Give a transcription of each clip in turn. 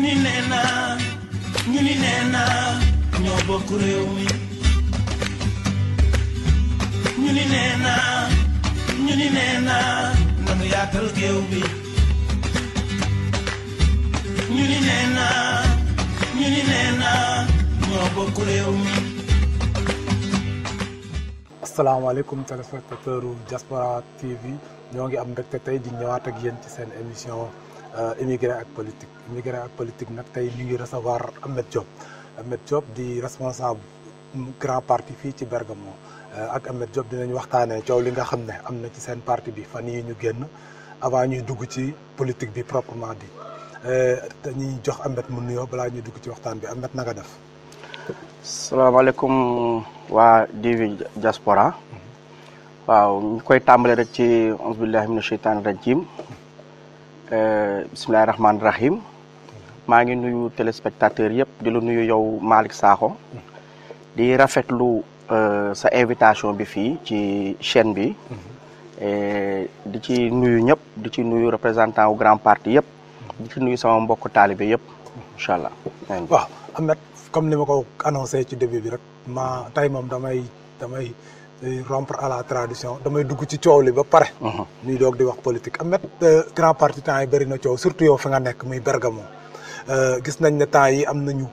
ni nee naa ñoo bokk réew mi ñu ni nee naa nanu yaatal géew bi ñu ni nee naa ñoo bokk réew mi. asalaamaaleykum téléspectateur Diaspora TV ñoo ngi am mbégte tey di ñëwaat ak yéen ci seen émission immigré ak politique nag tey ñu ngi recevoir Ameth Diop di responsable grand parti fii ci Bergamo ak Ameth Diop dinañ waxtaanee coow li nga xam ne am na ci seen parti bi fan yi ñu génn avant ñuy dugg ci politique bi proprement dit dañuy jox Ameth mu nuyoo balaa ñuy dugg ci waxtaan bi Ameth naka def. salaamaaleykum waa DV Diaspora waaw ñu koy tàmbale rek ci auzu billahi mina sheytaani rajim bismillahi rahmaani rahim maa ngi nuyu téléspectateur yëpp di la nuyu yow Malick Sakho di rafetlu sa invitation bi fii ci chaîne bi di ci nuyu ñëpp di ci nuyu représentant wu grand parti yëpp di ci nuyu sama mbokk taalibe yëpp incha allah. waaw Ameth comme ni ma ko annoncé ci début bi rek tey moom damay rompre à la tradition damay dugg ci coow li ba pare. ñuy doog di wax politique. Ameth grand parti temps yi bëri na coow surtout yow fi nga nekk muy Bergamo gis nañ ne temps yi am nañu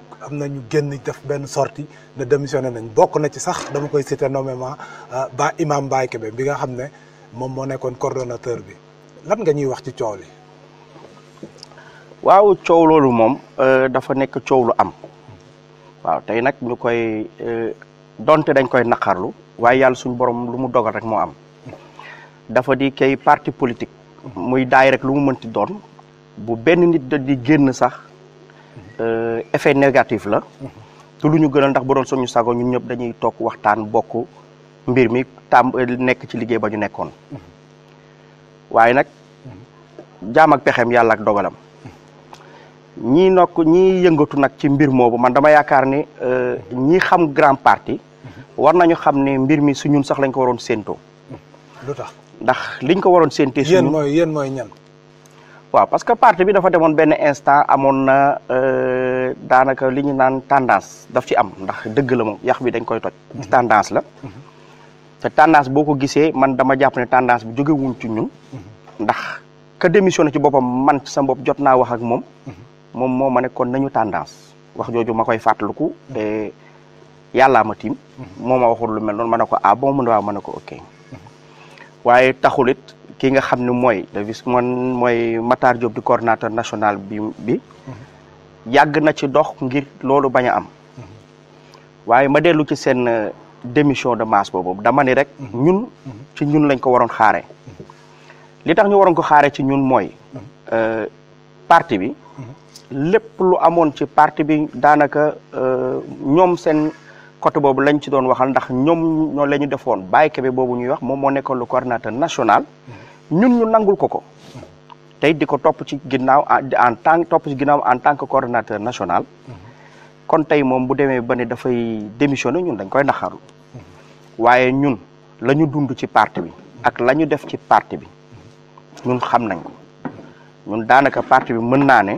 génn def benn sortie ne démissionné nañ bokk na ci sax dama koy citer nommément Imam Baye Kébé bi nga xam ne moom moo nekkoon coordonnateur bi lan nga ñuy wax ci coow li. waaw coow loolu moom dafa nekk coow lu am. waaw tey nag ñu koy donte dañ koy naqarlu waaye yàlla suñu borom lu mu dogal rek moo am dafa di kay parti politique muy daay rek lu mu mënti doon bu benn nit da di génn sax effet négatif la te lu ñu gënal ndax bu doon suñu sago ñun ñëpp dañuy toog waxtaan bokk mbir mi nekk ci liggéey ba ñu nekkoon waaye nag jaam ak pexeem yàlla ak dogalam ñii yëngatu nag ci mbir moomu man dama yaakaar ne ñi xam grand parti war nañu xam ne mbir mi su ñun sax lañ ko waroon séentoo. lu tax ndax liñ ko waroon séentee. yéen mooy ñan. waaw parce que parti bi dafa demoon benn instant amoon na daanaka li ñu naan tendance daf ci am ndax dëgg la moom yax bi dañ koy toj. tendance la. te tendance boo ko gisee man dama jàpp ne tendance bi jógewuñ ci ñun. ndax ka démissionné ci boppam man ci sa bopp jot naa wax ak moom. moom moo ma ne kon nañu tendance wax jooju ma koy fàttaliku te yàllaa ma tiim moo ma waxul lu mel noonu ma ne ko bon mu ne waaw ma ne ko ok waaye taxulit ki nga xam ne mooy mooy Matar Diop di coordinateur national bi yàgg na ci dox ngir loolu bañ a am waaye ma dellu ci seen démission de masse boobu dama ni rek ñun ci ñun lañ ko waroon xaare li tax ñu waroon ko xaare ci ñun mooy parti bi lépp lu amoon ci parti bi daanaka ñoom seen côté boobu lañ ci doon waxal ndax ñoom ñoo la ñu defoon Baye Kébé boobu ñuy wax moom moo nekkoon le coordinateur national ñun ñu nangul ko tey di ko topp ci ginnaaw en tant que coordinateur national kon tey moom bu demee ba ne dafay démissionné ñun dañ koy naxarlu waaye ñun la ñu dund ci parti bi ak la ñu def ci parti bi ñun xam nañ ko ñun daanaka parti bi mën naa ne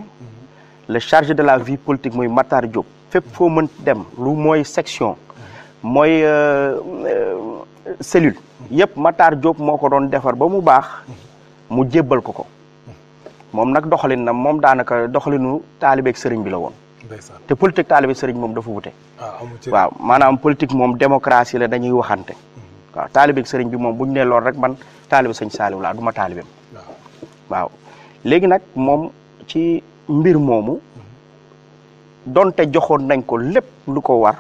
le chargé de la vie politique muy Matar Diop fépp foo mën dem lu mooy section mooy cellule yëpp Matar Diop moo ko doon defar ba mu baax mu jébbal ko moom nag doxalin na moom daanaka doxalinu taalibeeg sëriñ bi la woon te politique taalibeeg sëriñ moom dafa wute waaw maanaam politique moom démocratie la dañuy waxante waaw taalibeeg sëriñ bi moom bu ñu nee lool rek man taalibe sëñ Saaliw laa du ma taalibeem waaw léegi nag moom ci mbir moomu donte joxoon nañ ko lépp lu ko war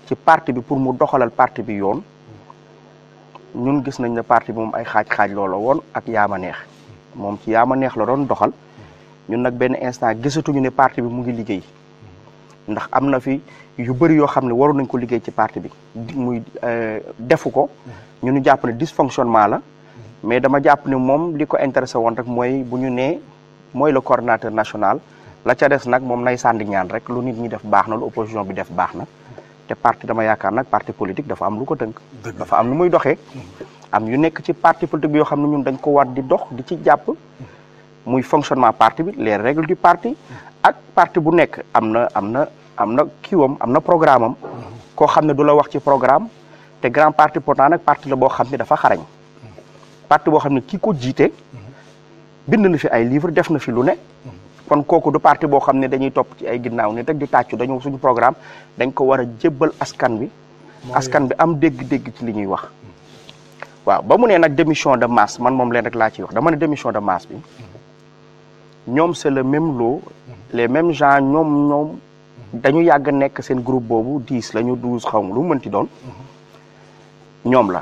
ci parti bi pour mu doxalal parti bi yoon ñun gis nañ ne parti bi moom ay xaaj loola woon ak yaama neex moom ci yaama neex la doon doxal ñun nag benn instant gisatuñu ne parti bi mu ngi liggéey ndax am na fi yu bëri yoo xam ne waroon nañ ko liggéey ci parti bi muy defu ko ñu jàpp ne dysfonctionnement la mais dama jàpp ne moom li ko intéressé woon rek mooy bu ñu nee mooy le coordinateur national la ca des nag moom nay sànni ñaan rek lu nit ñi def baax na lu opposition bi def baax na te parti dama yaakaar nag parti politique dafa am lu ko tënk dafa am nu muy doxee am yu nekk ci parti politique bi yoo xam ne ñun dañ ko war di dox di ci jàpp muy fonctionnement parti bi les règles du parti ak parti bu nekk am na kiiwam am na programme am koo xam ne du la wax ci programme te grand parti pourtant nag parti la boo xam ne dafa xarañ parti boo xam ne ki ko jiite bind na fi ay livre def na fi lu ne kon kooku du parti boo xam ne dañuy topp ci ay ginnaaw ni rek di tàccu dañu suñu programme dañ ko war a jébbal askan bi askan bi am dégg-dégg ci li ñuy wax waaw ba mu ne nag démission de masse man moom leen rek laa ciy wax dama ne démission de masse bi ñoom c'est le même lot les mêmes gens ñoom dañu yàgg nekk seen groupe boobu 10 lañu 12 xaw ma lu mënti doon ñoom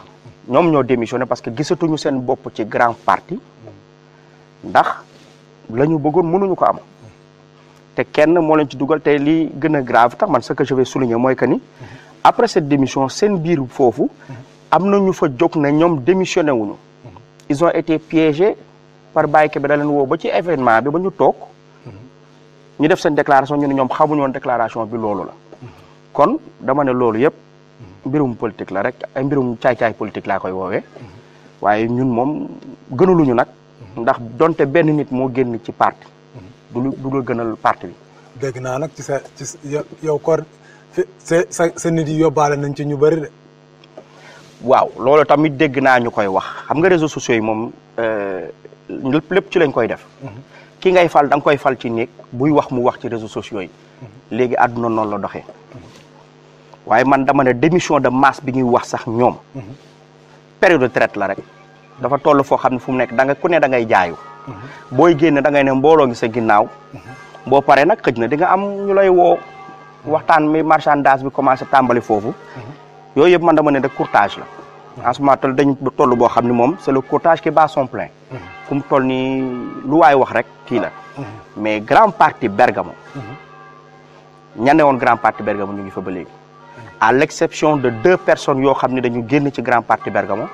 ñoo démissionné parce que gisatuñu seen bopp ci grand parti ndax la ñu bëggoon mënuñu ko am te kenn moo leen ci dugal te li gën a grave tax man ce que je vais souligner mooy que ni après cette démission seen biir foofu am na ñu fa jóg ne ñoom démissionné wuñu ils ont été piégés par Baye Kébé da leen woo ba ci événement bi ba ñu toog ñu def seen déclaration ñu ne ñoom xamuñu woon déclaration bi loolu la kon dama ne loolu yëpp mbirum politique la rek ay mbirum caay-caay politique laa koy woowee waaye ñun moom gënaluñu nag ndax donte benn nit moo génn ci parti du la gënal parti bi. dégg naa nag ci yow kor sa nit yi yóbbaale nañ ci ñu bëri de. waaw loolu tamit dégg naa ñu koy wax xam nga réseaux sociaux yi moom lépp ci lañ koy def. ki ngay fal da nga koy fal ci néeg buy wax mu wax ci réseaux sociaux yi. léegi àdduna noonu la doxee. waaye man dama ne démission de masse bi ñuy wax sax ñoom. période de traite la rek. dafa toll foo xam ne fu mu nekk ku ne da ngay jaayu. booy génne da ngay ne mbooloo ngi sa ginnaaw. boo paree nag xëj na di nga am ñu lay woo. waxtaan mi marchandage bi commencé tàmbali foofu. yooyu yëpp man dama ne de courtage la. en ce moment dañu toll boo xam ne moom c'est le courtage qui bat son plein. fu mu toll nii lu waay wax rek kii la. mais grand parti Bergamo. ña ne woon grand parti Bergamo ñu ngi fa ba léegi. à l'exception de 2 personnes yoo xam ne dañu génn ci grand parti Bergamo.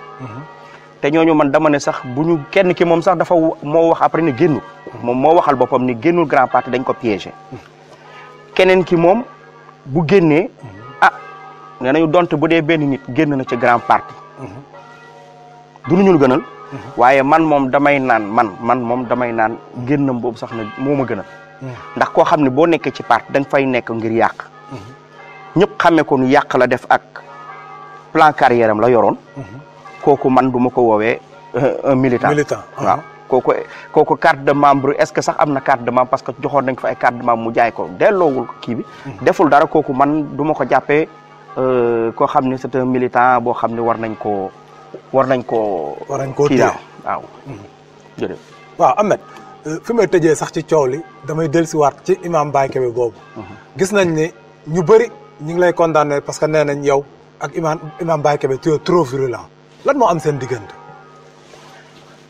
te ñooñu man dama ne sax bu ñu kenn ki moom sax dafa moo wax après ne génnul. moom moo waxal boppam ni génnul grand parti dañ ko piégé. keneen ki moom bu génnee nee nañu donte bu dee benn nit génn na ci grand parti. du ñu gënal. waaye man moom damay naan génnam boobu sax na moo ma gënal. ndax koo xam ne boo nekkee ci parti da nga fay nekk ngir yàq. ñëpp xamee ko nu yàq la def ak plan carrière am la yoroon. kooku man du ma ko woowee un militant. waaw kooku carte de membre est-ce que sax am na carte de membre parce que joxoon nañ ko fa ay carte de membre mu jaay ko delloowul kii bi. deful dara kooku man du ma ko jàppee koo xam ne c'est un militant boo xam ne war nañ koo téye waaw. jërëjëf. waaw Ahmed fi may tëjee sax ci coow li damay dellusiwaat ci imam Baye Kébé boobu. gis nañ ne ñu bëri ñu ngi lay condamné parce que nee nañ yow ak imam Baye Kébé tu es trop virulent lan moo am seen diggante.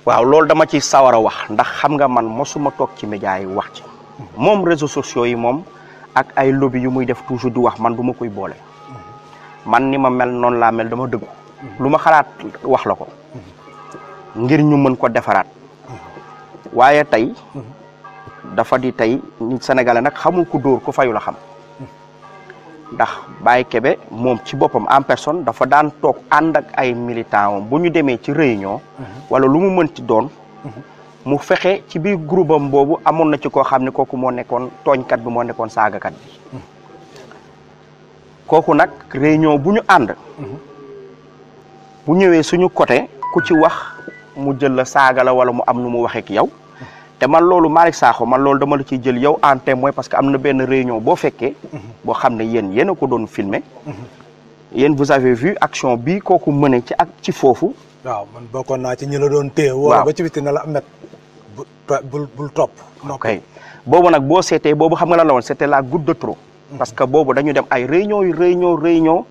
waaw loolu dama ci sawar a wax ndax xam nga man mosuma toog ci média yi wax ci. moom réseaux sociaux yi moom ak ay lobby yu muy def toujours di wax man du ma koy boole. man ni ma mel noonu laa mel dama dëggu. lu ma xalaat wax la ko. ngir ñu mën ko defaraat. waaye tey dafa di tey nit sénégalais nag xamul ku dóor ku fayu la xam. ndax Baye Kébé moom ci boppam en personne dafa daan toog ànd ak ay militants bu ñu demee ci réunion. wala lu mu mënti doon. mu fexe ci biir groupe am boobu amoon na ci koo xam ne kooku moo nekkoon tooñkat bi moo nekkoon saagakat bi. kooku nag réunion bu ñu ànd. bu ñëwee suñu côté ku ci wax mu jël la saaga la wala mu am nu mu waxee ak yow. te man loolu Malick Sakho man loolu dama la ciy jël yow en témoin parce que am na benn réunion boo fekkee. boo xam ne yéen a ko doon filmer. yéen vous avez vu action bi kooku mëne ci foofu. waaw man bokkoon naa ci ñi la doon téye. waaw ba ci biti na la Ahmed bul topp. ok boobu nag boo seetee boobu xam nga lan la woon c'était la goutte de trop. parce que boobu dañu dem ay réunion.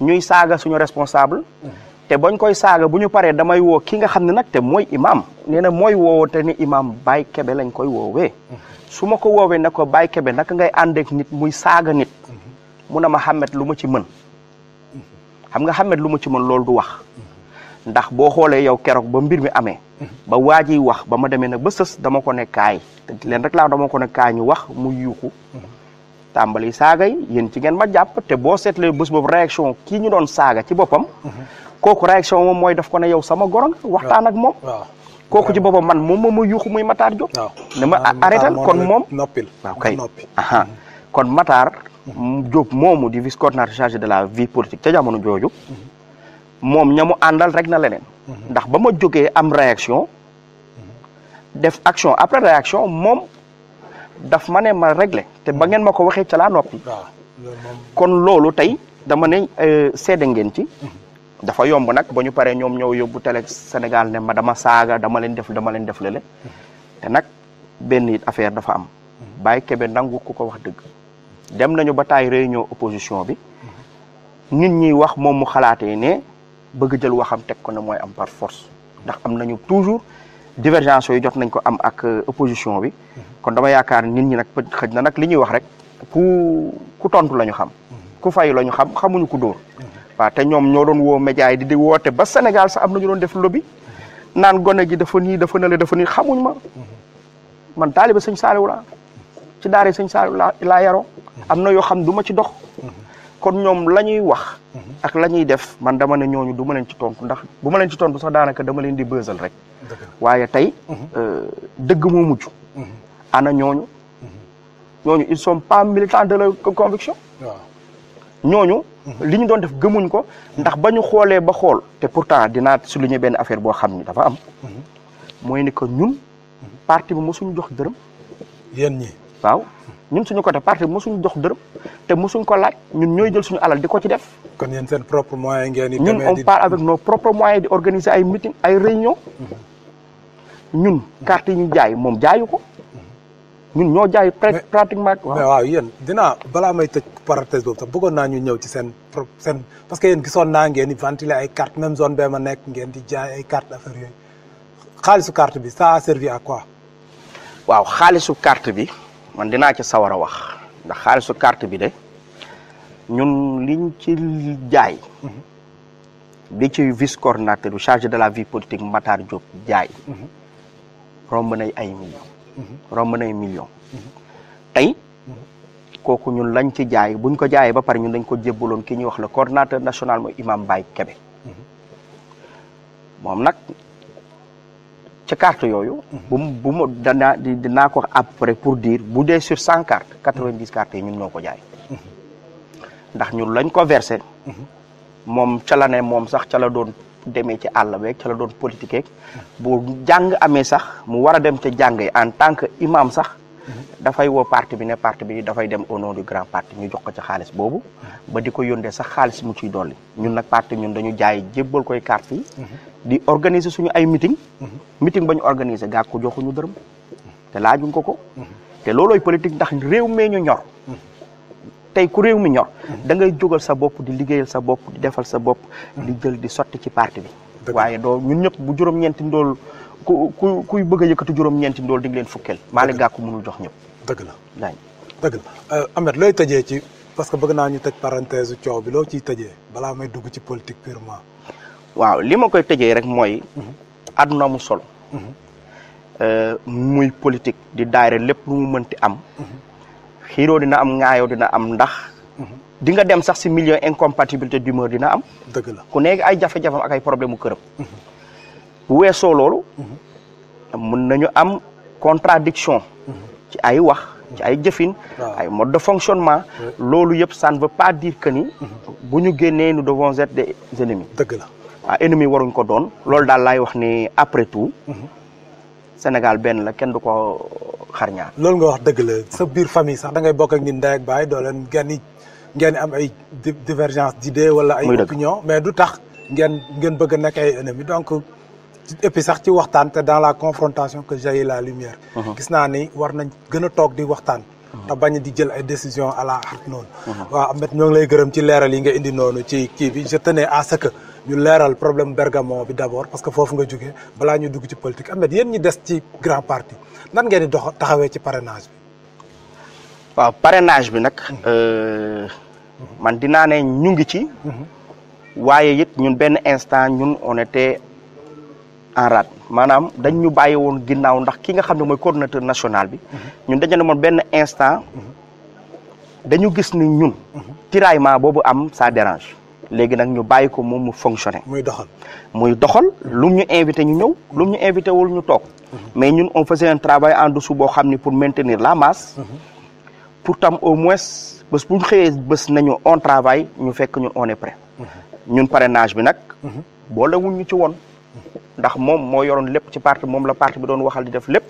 ñuy saaga suñu responsable. te bañ koy saaga bu ñu paree damay woo ki nga xam ne nag te mooy imam nee na mooy woowo te ni imam Baye Kébé lañ koy woowee. su ma ko woowee ne ko Baye Kébé naka ngay àndeek nit muy saaga nit. mu ne ma Ahmed lu ma ci mën. xam nga Ahmed lu ma ci mën loolu du wax. ndax boo xoolee yow keroog ba mbir mi amee. ba waa ji wax ba ma demee nag ba sës dama ko ne kaay te leen rek laa dama ko ne kaay ñu wax mu yuuxu. tàmbali saaga yi yéen ci ngeen ma jàpp te boo seetlee bés boobu réaction kii ñu doon saaga ci boppam. kooku réaction moom mooy daf ko ne yow sama goro nga waxtaan ak moom. kooku ci boppam man moom moo ma yuuxu muy Matar Diop. waaw ne ma arrêté kon moom noppil. waaw kay kon Matar Diop moomu di vice coordinateur chargé de la vie politique ca jamono jooju moom ñamu àndal rek na leneen. ndax ba ma jógee am réaction def action après réaction moom daf ma ne ma réglé te ba ngeen ma ko waxee ca laa noppi. kon loolu tey dama ne seede ngeen ci. dafa yomb nag ba ñu paree ñoom ñëw yóbbu télé Sénégal ne ma dama saaga dama leen def lele te nag benn it affaire dafa am. Baye Kébé nangu ku ko wax dëgg. dem nañu ba taay réunion opposition bi nit ñi wax moom mu xalaatee ne bëgg jël waxam teg ko ne mooy am par force ndax am nañu toujours divergence yooyu jot nañ ko am ak opposition bi. kon dama yaakaar nit ñi nag xëj na nag li ñuy wax rek ku tontu la ñu xam. ku fayu la ñu xam xamuñu ku dóor. waaw te ñoom ñoo doon woo média yi di woote ba Sénégal sax am na ñu doon def lobby naan gone gi dafa nii dafa nale dafa nii xamuñ ma man taaliba sëñ Saaliw laa ci daara sëñ Saaliw laa yaroo am na yoo xam du ma ci dox kon ñoom la ñuy wax ak la ñuy def man dama ne ñooñu du ma leen ci tontu ndax bu ma leen ci tontu sax daanaka dama leen di bësal rek waaye tey dëgg moo mujj ana ñooñu ils sont pas militants de leur conviction ñooñu li ñu doon def gëmuñ ko ndax ba ñu xoolee ba xool te pourtant dinaa souligner benn affaire boo xam ni dafa am mooy ni que ñun parti bi mosuñ jox dërëm yéen ñi waaw ñun suñu côté parti bi mosuñ jox dërëm te mosuñ ko laaj ñun ñooy jël suñu alal di ko ci def kon yéen seen propre moyen ngeen di ñun on part avec nos propres moyens di organiser ay meeting ay réunion ñun carte yi ñu jaay moom jaayu ko ñun ñoo jaay pratiquement. mais waaw yéen dinaa balaa may tëj parenthèse boobu sax bëggoon naa ñu ñëw ci seen parce que yéen gisoon naa ngeen di ventiler ay carte même zone bee ma nekk ngeen di jaay ay carte affaire yooyu xaalisu carte bi ça a servi à quoi. waaw xaalisu carte bi man dinaa ci sawar a wax ndax xaalisu carte bi de ñun liñ ci jaay. bi ci vice coordinateur bi chargé de la vie politique Matar Diop jaay. romb nañ ay millions. romb nay million tey kooku ñun lañ ci jaay buñ ko jaayee ba pare ñun dañ ko jébbaloon ki ñuy wax le coordinateur national mooy imam Baye Kébé moom nag ci carte yooyu bu mu dinaa ko à peu près pour dire bu dee sur 100 cartes 90 cartes yi ñun ñoo ko jaay ndax ñun lañ ko versé moom ca la ne moom sax ca la doon demee ci àll beeg ca la doon politique bu jàng amee sax mu war a dem ca jàng yi en tant que imam sax dafay woo parti bi ne parti bi dafay dem au nom du grand parti ñu jox ko ci xaalis boobu ba di ko yóndee sax xaalis mu ciy dolli ñun nag parti ñun dañu jaay jébbal koy carte yi di organiser suñu ay meeting ba ñu organiser gaa ko joxuñu dërëm te laajuñ ko te loolooy politique ndax réew mee ñu ñor tey ku réew mi ñor da ngay jógal sa bopp di liggéeyal sa bopp di defal sa bopp di jël di sotti ci parti bi waaye doo ñun ñëpp bu juróom-ñeenti ndool kuy bëgg a yëkkati juróom-ñeenti ndool di nga leen fukkeel Malick Gakou mënul jox ñëpp dëgg la Ahmed looy tëjee ci parce que bëgg naa ñu tëj parenthèse coow bi loo ciy tëjee balaa may dugg ci politique purement waaw li ma koy tëjee rek mooy àdduna mu solo muy politique di daayira lépp lu mu mënti am xiiroo dina am ŋaayoo dina am ndax di nga dem sax si milieu incompatibilité d'humeur dina am dëgg la ku nekk ay jafe-jafam ak ay problème mu këram bu weesoo loolu mën nañu am contradiction ci ay wax ci ay jëfin ay mode de fonctionnement loolu yëpp ça ne veut pas dire que ni bu ñu génnee nous devons être des ennemis dëgg la waaw ennemis waruñ ko doon loolu daal laay wax ni après tout Sénégal benn la kenn du ko xarñaar loolu nga wax dëgg la sa biir famille sax da ngay bokk ak nit ndey ak baay doo leen ngeen am ay divergence d'idées wala ay opinion mais du tax ngeen bëgg a nekk ay ennemis donc et puis sax ci waxtaan te dans la confrontation que jaillit la lumière gis naa ni war nañ gën a toog di waxtaan te bañ di jël ay décisions à la hâte noonu waaw Ahmed ñoo ngi lay gërëm ci leeral yi nga indi noonu ci kii bi je tenais à ce que ñu leeral problème Bergamo bi d'abord parce que foofu nga jógee balaa ñu dugg ci politique Ahmed yéen ñi des ci grand parti nan ngeen di taxawee ci parrainage bi waaw parrainage bi nag man dinaa ne ñu ngi ci waaye it ñun benn instant ñun on était en rade maanaam dañ ñu bàyyi woon ginnaaw ndax ki nga xam ne mooy coordonnateur national bi ñun dañu ne moon benn instant dañu gis ni ñun tiraillement boobu am ça dérange léegi nag ñu bàyyi ko moom mu fonctionner. muy doxal lu ñu invité ñu ñëw lu ñu invité wul ñu toog. mais ñun on faisait un travail en dessous boo xam ni pour maintenir la masse. pour tam au moins bés bu ñu xëyee bés nañu on travaille ñu fekk ñun on est prêt. ñun parrainage bi nag. boolewuñ ñu ci woon. ndax moom moo yoroon lépp ci parti moom la parti bi doon waxal di def lépp.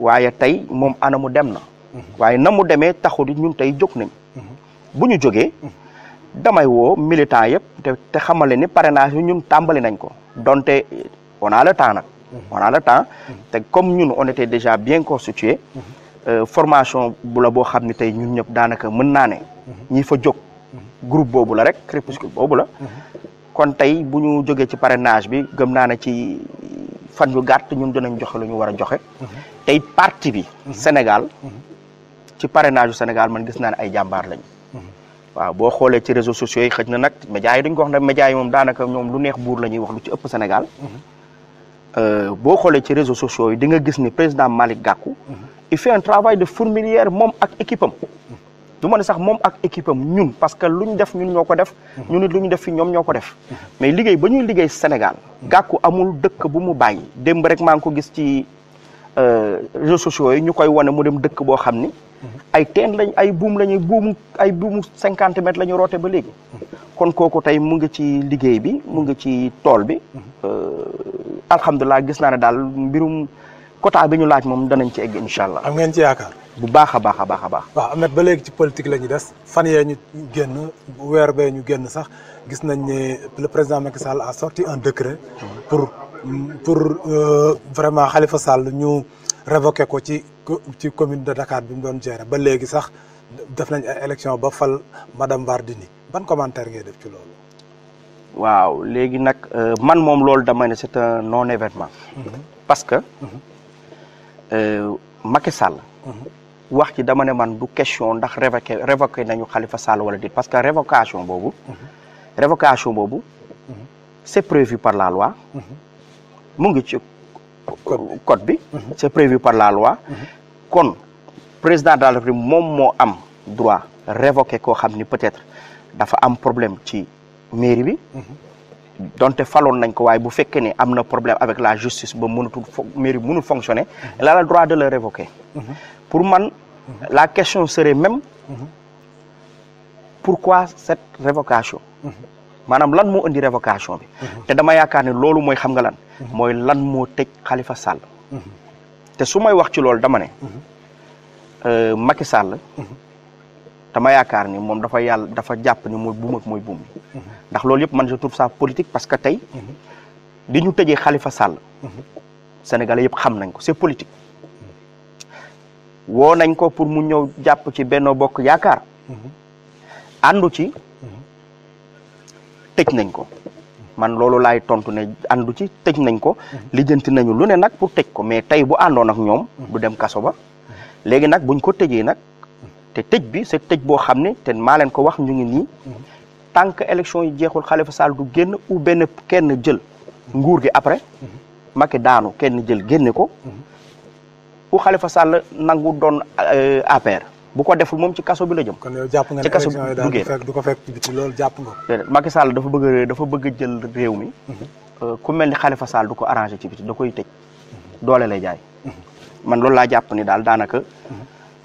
waaye tey moom anamu dem na. waaye na mu demee taxul ñun tey jóg nañ. bu ñu jógee. damay woo militant yëpp te xamale ni parrainage bi ñun tàmbali nañ ko donte on a le temps nag. on a le temps te comme ñun on était déjà bien constitué. formation bu la boo xam ne tey ñun ñëpp daanaka mën naa ne. ñi fa jóg groupe boobu la rek crépuscule boobu la. kon tey bu ñu jógee ci parrainage bi gëm naa ne ci fan yu gàtt ñun dinañ joxe lu ñu war a joxe. tey parti bi. Sénégal ci parrainage yu Sénégal man gis naa ne ay jàmbaar lañu. waaw boo xoolee ci réseaux sociaux yi xëj na nag médias yi duñ ko wax ne médias yi moom daanaka ñoom lu neex buur la ñuy wax lu ci ëpp Sénégal. boo xoolee ci réseaux sociaux yi di nga gis ni président Malick Gakou. il fait un travail de fourmilière moom ak équipe am. du ma ne sax moom ak équipe am ñun parce que lu ñu def ñun ñoo ko def. ñun it lu ñu def fi ñoom ñoo ko def. mais liggéey ba ñuy liggéey Sénégal. Gakou amul dëkk bu mu bàyyi démb rek maa ngi ko gis ci réseaux sociaux yi ñu koy wane mu dem dëkk boo xam ni. ay teen lañ ay buum lañuy ay buumu 50 mètres la ñu roote ba léegi. kon kooku tey mu ngi ci liggéey bi mu ngi ci tool bi. alhamdulilah gis naa ne daal mbirum quota bi ñu laaj moom danañ ci egg incha allah. am ngeen ci yaakaar. bu baax a baax a baax a baax. waaw Ahmed ba léegi ci politique la ñu des fan yee ñu génn weer bee ñu génn sax gis nañ ne le président Macky Sall a sorti un décret. pour vraiment Khalifa Sall ñu révoqué ko ci commune de Dakar bi mu doon gérer ba léegi sax def nañ ay élection ba fal madame Wardini ban commentaire ngay def ci loolu. waaw léegi nag man moom loolu dama ne c'est un non événement. parce que Macky Sall. wax ci dama ne man du question ndax révoqué nañu Khalifa Sall wala déet parce que révocation boobu. c'est prévu par la loi. mu ngi ci code bi. c'est prévu par la loi. kon président de la République moom moo am droit révoquer koo xam ni peut-être dafa am problème ci mairie bi. donte faloon nañ ko waaye bu fekkee ne am na problème avec la justice ba mënatul mairie bi mënul fonctionner. elle a le droit de le révoquer. pour man la question serait même pourquoi cette révocation. maanaam lan moo indi révocation bi. te dama yaakaar ne loolu mooy xam nga lan. mooy lan moo tëj Khalifa Sall. te su may wax ci loolu dama ne. Macky Sall. dama yaakaar ni moom dafa jàpp ni mooy buum ak mooy buum. ndax loolu yëpp man je trouve ça politique parce que tey. di ñu tëjee Khalifa Sall. Sénégalais yëpp xam nañ ko c'est politique. woo nañ ko pour mu ñëw jàpp ci Benno Bokk Yaakaar. àndu ci. tëj nañ ko man loolu laay tontu ne àndu ci tëj nañ ko lijjanti nañu lu ne nag pour tëj ko mais tey bu àndoon ak ñoom du dem kaso ba léegi nag buñ ko tëjee nag te tëj bi c'est tëj boo xam ne te maa leen ko wax ñu ngi nii tant que élection yi jeexul Khalifa Sall du génn ou benn kenn jël nguur gi après Macky daanu kenn jël génne ko ou Khalifa Sall nangu doon APR bu ko deful moom ci kaso bi la jëm. kon yow jàpp nga ne élection yi daal du ko fekk ci biti loolu jàpp nga ko. Macky Sall dafa bëgg a jël réew mi. ku mel ni Khalifa Sall du ko arrangé ci biti da koy tëj. doole lay jaay. man loolu laa jàpp ni daal daanaka.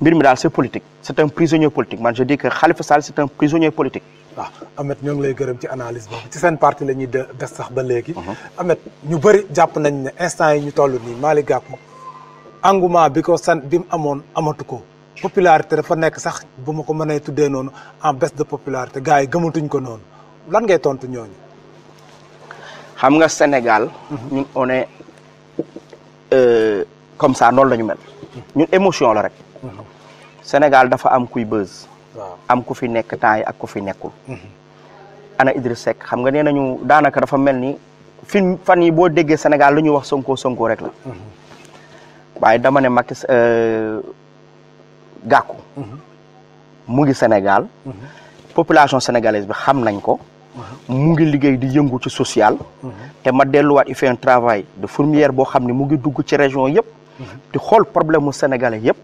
mbir mi daal c'est politique c'est un prisonnier politique man je dis que Khalifa Sall c'est un prisonnier politique. waaw Ahmed ñoo ngi lay gërëm ci analyse boobu ci seen parti la ñuy des sax ba léegi. Ahmed ñu bëri jàpp nañ ne instant yi ñu toll nii Malick Gakou engouement bi ko bi mu amoon amatu ko. popularité dafa nekk sax bu ma ko mënee tuddee noonu en baisse de popularité gars yi gëmatuñ ko noonu lan ngay tontu ñooñu. xam nga Sénégal. ñun on est comme ça noonu la ñu mel. ñun émotion la rek. Sénégal dafa am kuy buzz. am ku fi nekk temps yi ak ku fi nekkul. ana Idriss Seck xam nga nee nañu daanaka dafa mel ni fan yi boo déggee Sénégal lu ñuy wax Sonko rek la. waaye dama ne Macky Gakou mu ngi Sénégal population sénégalaise bi xam nañ ko mu ngi liggéey di yëngu ci social te ma delluwaat il fait un travail de fourmilière boo xam ne mu ngi dugg ci région yëpp di xool problème mu sénégalais yëpp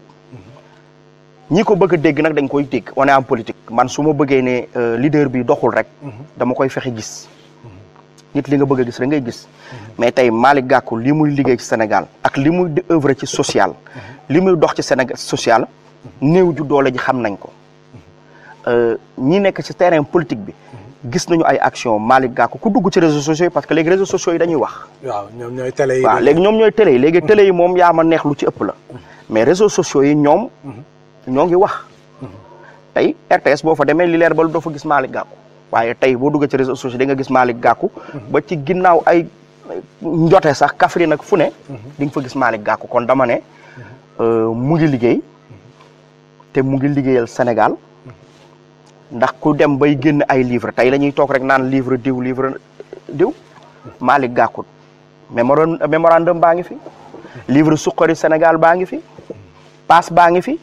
ñi ko bëgg a dégg nag dañ koy dégg on est en politique man su ma bëggee ne leader bi doxul rek dama koy fexe gis nit li nga bëgg a gis rek ngay gis mais tey Malick Gakou li muy liggéey ci Sénégal ak li muy œuvre ci social li muy dox ci Sénégal social néew ju doole ji xam nañ ko ñi nekk ci terrain politique bi gis nañu ay action Malick Gakou ku dugg ci réseaux sociaux yi parce que léegi réseaux sociaux yi dañuy wax waaw ñoom ñooy télé yi waaw léegi ñoom ñooy télé yi léegi télé yi moom yaa ma neex lu ci ëpp la mais réseaux sociaux yi ñoom ñoo ngi wax tey RTS boo fa demee li leer ba doo fa gis Malick Gakou waaye tey boo duggee ci réseaux sociaux di nga gis Malick Gakou ba ci ginnaaw ay njote sax Kaffrine nag fu ne di nga fa gis Malick Gakou kon dama ne mu ngi liggéey te mu ngi liggéeyal Sénégal ndax ku dem bay génn ay livre tey la ñuy toog rek naan livre diw Malick Gakou mémorandum baa ngi fi livre suqari Sénégal baa ngi fi passe baa ngi fi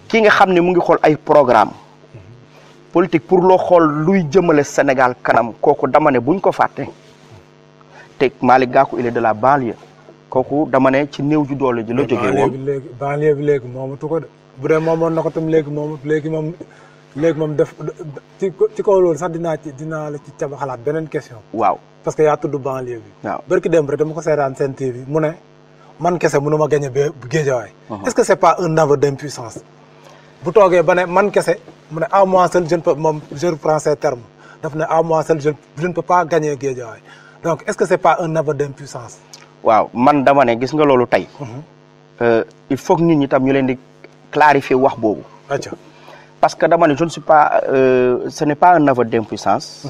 ki nga xam ne mu ngi xool ay programme politique pour loo xool luy jëmale Sénégal kanam kooku dama ne buñ ko fàtte te Malick Gakou il est de la banlieue kooku dama ne ci néew ju doole ji la jógee woon banlieue bi léegi moomatu ko de bu dee moomoon na ko tam léegi moom def ci kaw loolu sax dinaa la ci caba xalaat beneen question waaw parce que yaa tudd banlieue bi waaw barki dem rek dama ko seetaan Sen TV mu ne man kese mënuma gagné bu Guédiawaye est-ce que c'est pas un aveu d'impuissance bu toogee ba ne man kese mu ne à moi seul je ne peux moom je reprends ces termes daf ne à moi seul je ne peux pas gagner Guédiawaye donc est-ce que c'est pas un aveu d'impuissance waaw man dama ne gis nga loolu tey il faut que nit ñi tam ñu leen di clarifier wax boobu parce que dama ne je ne suis pas ce n'est pas un aveu d'impuissance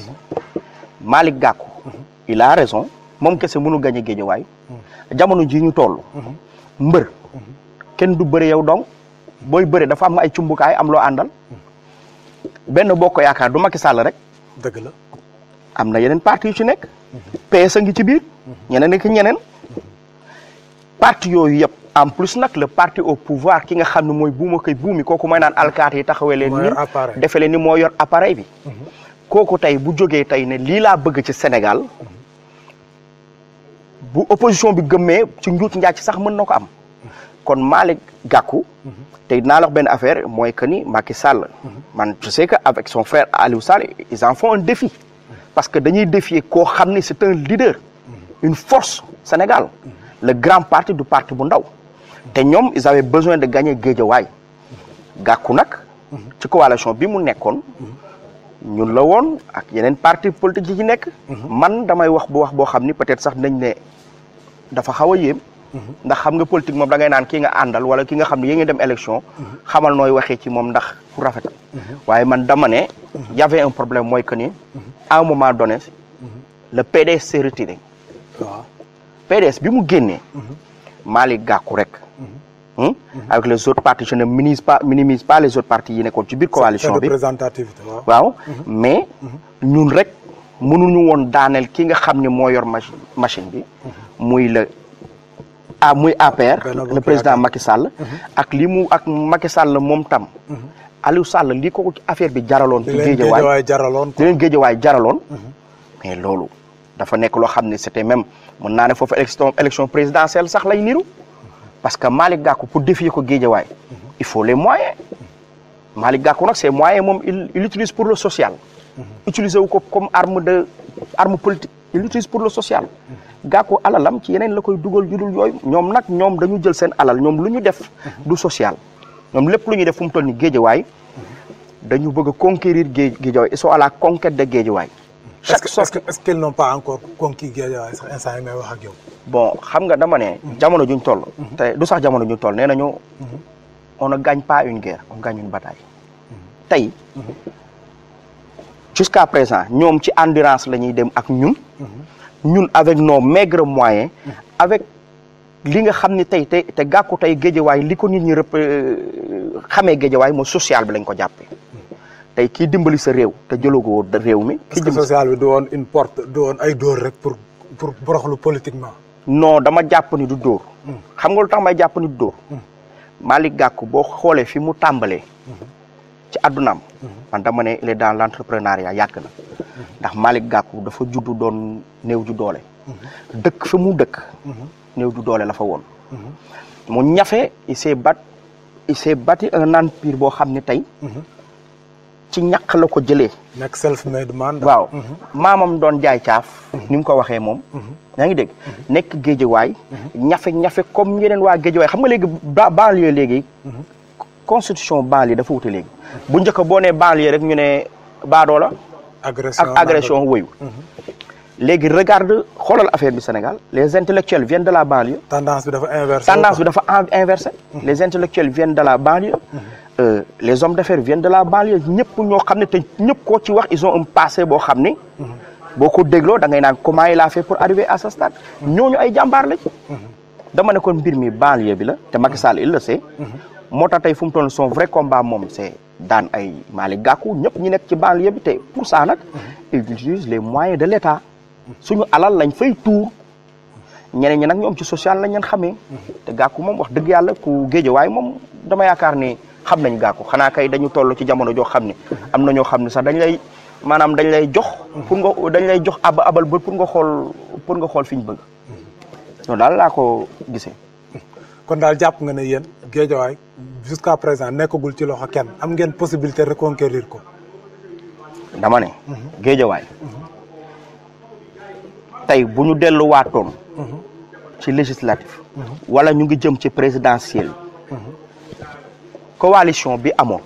Malick Gakou il a raison moom kese mënu gagner Guédiawaye jamono ji ñu toll mbër kenn du bëre yow dong booy bëre dafa am ay cumbukaay am loo àndal benn bokk yaakaar du Macky Sall rek dëgg la am na yeneen parti yu ci nekk PS a ngi ci biir ñeneen nekk ñeneen parti yooyu yëpp en plus nag le parti au pouvoir ki nga xam ne mooy buuma koy buumi kooku mooy naan alkaati yi taxawee leen ni defe leen ni moo yor appareil bi kooku tey bu jógee tey ne lii laa bëgg ci Sénégal bu opposition bi gëmmee ci njuut njaac sax mën na ko am kon Malick Gakou tey dinaa la wax benn affaire mooy que ni Macky Sall man je sais que avec son frère Aliou Sall ils en font un défi parce que dañuy défier koo xam ni c'est un leader une force Sénégal le grand parti du parti bu ndaw te ñoom ils avaient besoin de gagner Guédiawaye Gakou nag ci coalition bi mu nekkoon ñun la woon ak yeneen parti politique yi ci nekk man damay wax boo xam ni peut-être sax nañ ne dafa xaw a yéem ndax xam nga politique moom da ngay naan kii nga àndal wala ki nga xam ne yéen ngi dem élection xamal nooy waxee ci moom ndax pour rafetal waaye man dama ne y avait un problème mooy que ni à un moment donné le PDS s'est retiré waaw PDS bi mu génnee Malick Gakou rek avec les autres partis je ne minimise pas les autres partis yi nekkoon ci biir coalition bi représentativité waaw mais ñun rek mënuñu woon daaneel ki nga xam ne moo yor machine bi muy muy APR le président Macky Sall ak li mu ak Macky Sall moom tam Aliou Sall lii ko affaire bi jaraloon ci Guédiawaye di leen Guédiawaye jaraloon mais loolu dafa nekk loo xam ne c'était même mën naa ne foofu élection présidentielle sax lay niru parce que Malick Gakou pour défier ko Guédiawaye il faut les moyens Malick Gakou nag ces moyens moom il utilise pour le social utiliser wu ko comme arme politique il utilise pour le social Gakou alalam ci yeneen la koy dugal yu dul yooyu ñoom dañu jël seen alal ñoom lu ñu def du social ñoom lépp lu ñuy def fu mu toll ni Guédiawaye dañu bëgg a conquérir Guédiawaye ils sont à la conquête de Guédiawaye est-ce qu'ils n'ont pas encore conquis Guédiawaye sax instant yi may wax ak yow bon xam nga dama ne jamono juñ toll te du sax jamono juñ toll nee nañu on ne gagne pas une guerre on gagne une bataille tey jusqu'à présent ñoom ci endurance la ñuy dem ak ñun avec nos maigres moyens avec li nga xam ni tey te Gakou tey Guédiawaye li ko nit ñi xamee Guédiawaye mooy social bi lañ ko jàppee tey kii dimbali sa réew te jëlogoo réew mi. est-ce que social bi du woon une porte du woon ay dóor rek pour boroxlu politiquement. non dama jàpp ni du dóor. xam nga lu tax may jàpp ni du dóor. Malick Gakou boo xoolee fi mu tàmbalee. ci àddunaam. man dama ne il est dans l'entrepreneuriat yàgg na. ndax Malick Gakou dafa juddu doon néew ju doole. dëkk fi mu dëkk. néew ju doole la fa woon. mu ñafe il il s'est bâti un empire boo xam ne tey ci ñàkk la ko jëlee. nekk self-made man. waaw maamam doon jaay caaf. ni mu ko waxee moom. yaa ngi dégg nekk géejewaay. ñafe comme yeneen waa géejewaay xam nga léegi banlieue léegi. constitution banlieue dafa wute léegi. bu njëkk boo nee banlieue rek ñu ne baadoola. agression wëyu. léegi regarde xoolal affaire bi Sénégal les intellectuels viennent de la banlieue. tendance bi dafa inversé. les intellectuels viennent de la banlieue. Les hommes d'affaires viennent de la banlieue ñëpp ñoo xam ne te ñëpp koo ci wax ils ont un passé boo xam ne. boo ko dégloo da ngay naan comment il a fait pour arriver à ce stade. ñooñu ay jàmbaar lañ. dama ne kon mbir mi banlieue bi la te Macky Sall il le sait. moo tax tey fu mu toll son vrai combat moom c'est daan ay Malick Gakou ñëpp ñi nekk ci banlieue bi te pour ça nag il utilise les moyens de l'État. suñu alal lañ fay tuur ñeneen ñi nag ñoom ci social lañ leen xamee. te Gakou moom wax dëgg yàlla ku géejewaay moom dama yaakaar ne xam nañ Gakou xanaa kay dañu toll ci jamono joo xam ne am na ñoo xam ne sax dañ lay jox. pour nga dañ lay jox abal ba pour nga xool fi ñu bëgg. loolu daal laa ko gisee. kon daal jàpp nga ne yéen géejewaay jusqu'à présent nekkagul ci loxo kenn am ngeen possibilité reconquérir ko. dama ne. géejewaay. tey bu ñu delluwaatoon. ci législatif. wala ñu ngi jëm ci présidentiel. coalition bi amoon.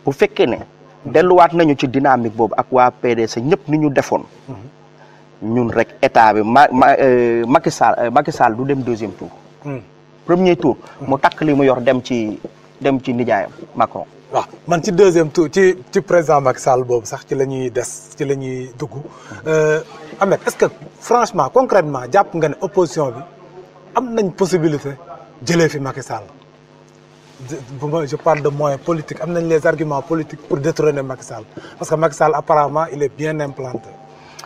bu fekkee ne. delluwaat nañu ci dynamique boobu ak waa PDS ñëpp ni ñu defoon. ñun rek état bi Macky Sall du dem deuxième tour. premier tour. mu takk li mu yor dem ci nijaayam Macron. waaw man ci deuxième tour ci président Macky Sall boobu sax ci la ñuy dugg Ahmed est-ce que franchement concrètement jàpp nga ne opposition bi am nañ possibilité jëlee fi Macky Sall je parle de moyens politiques am nañ les arguments politiques pour détrôner Macky Sall parce que Macky Sall apparemment il est bien implanté.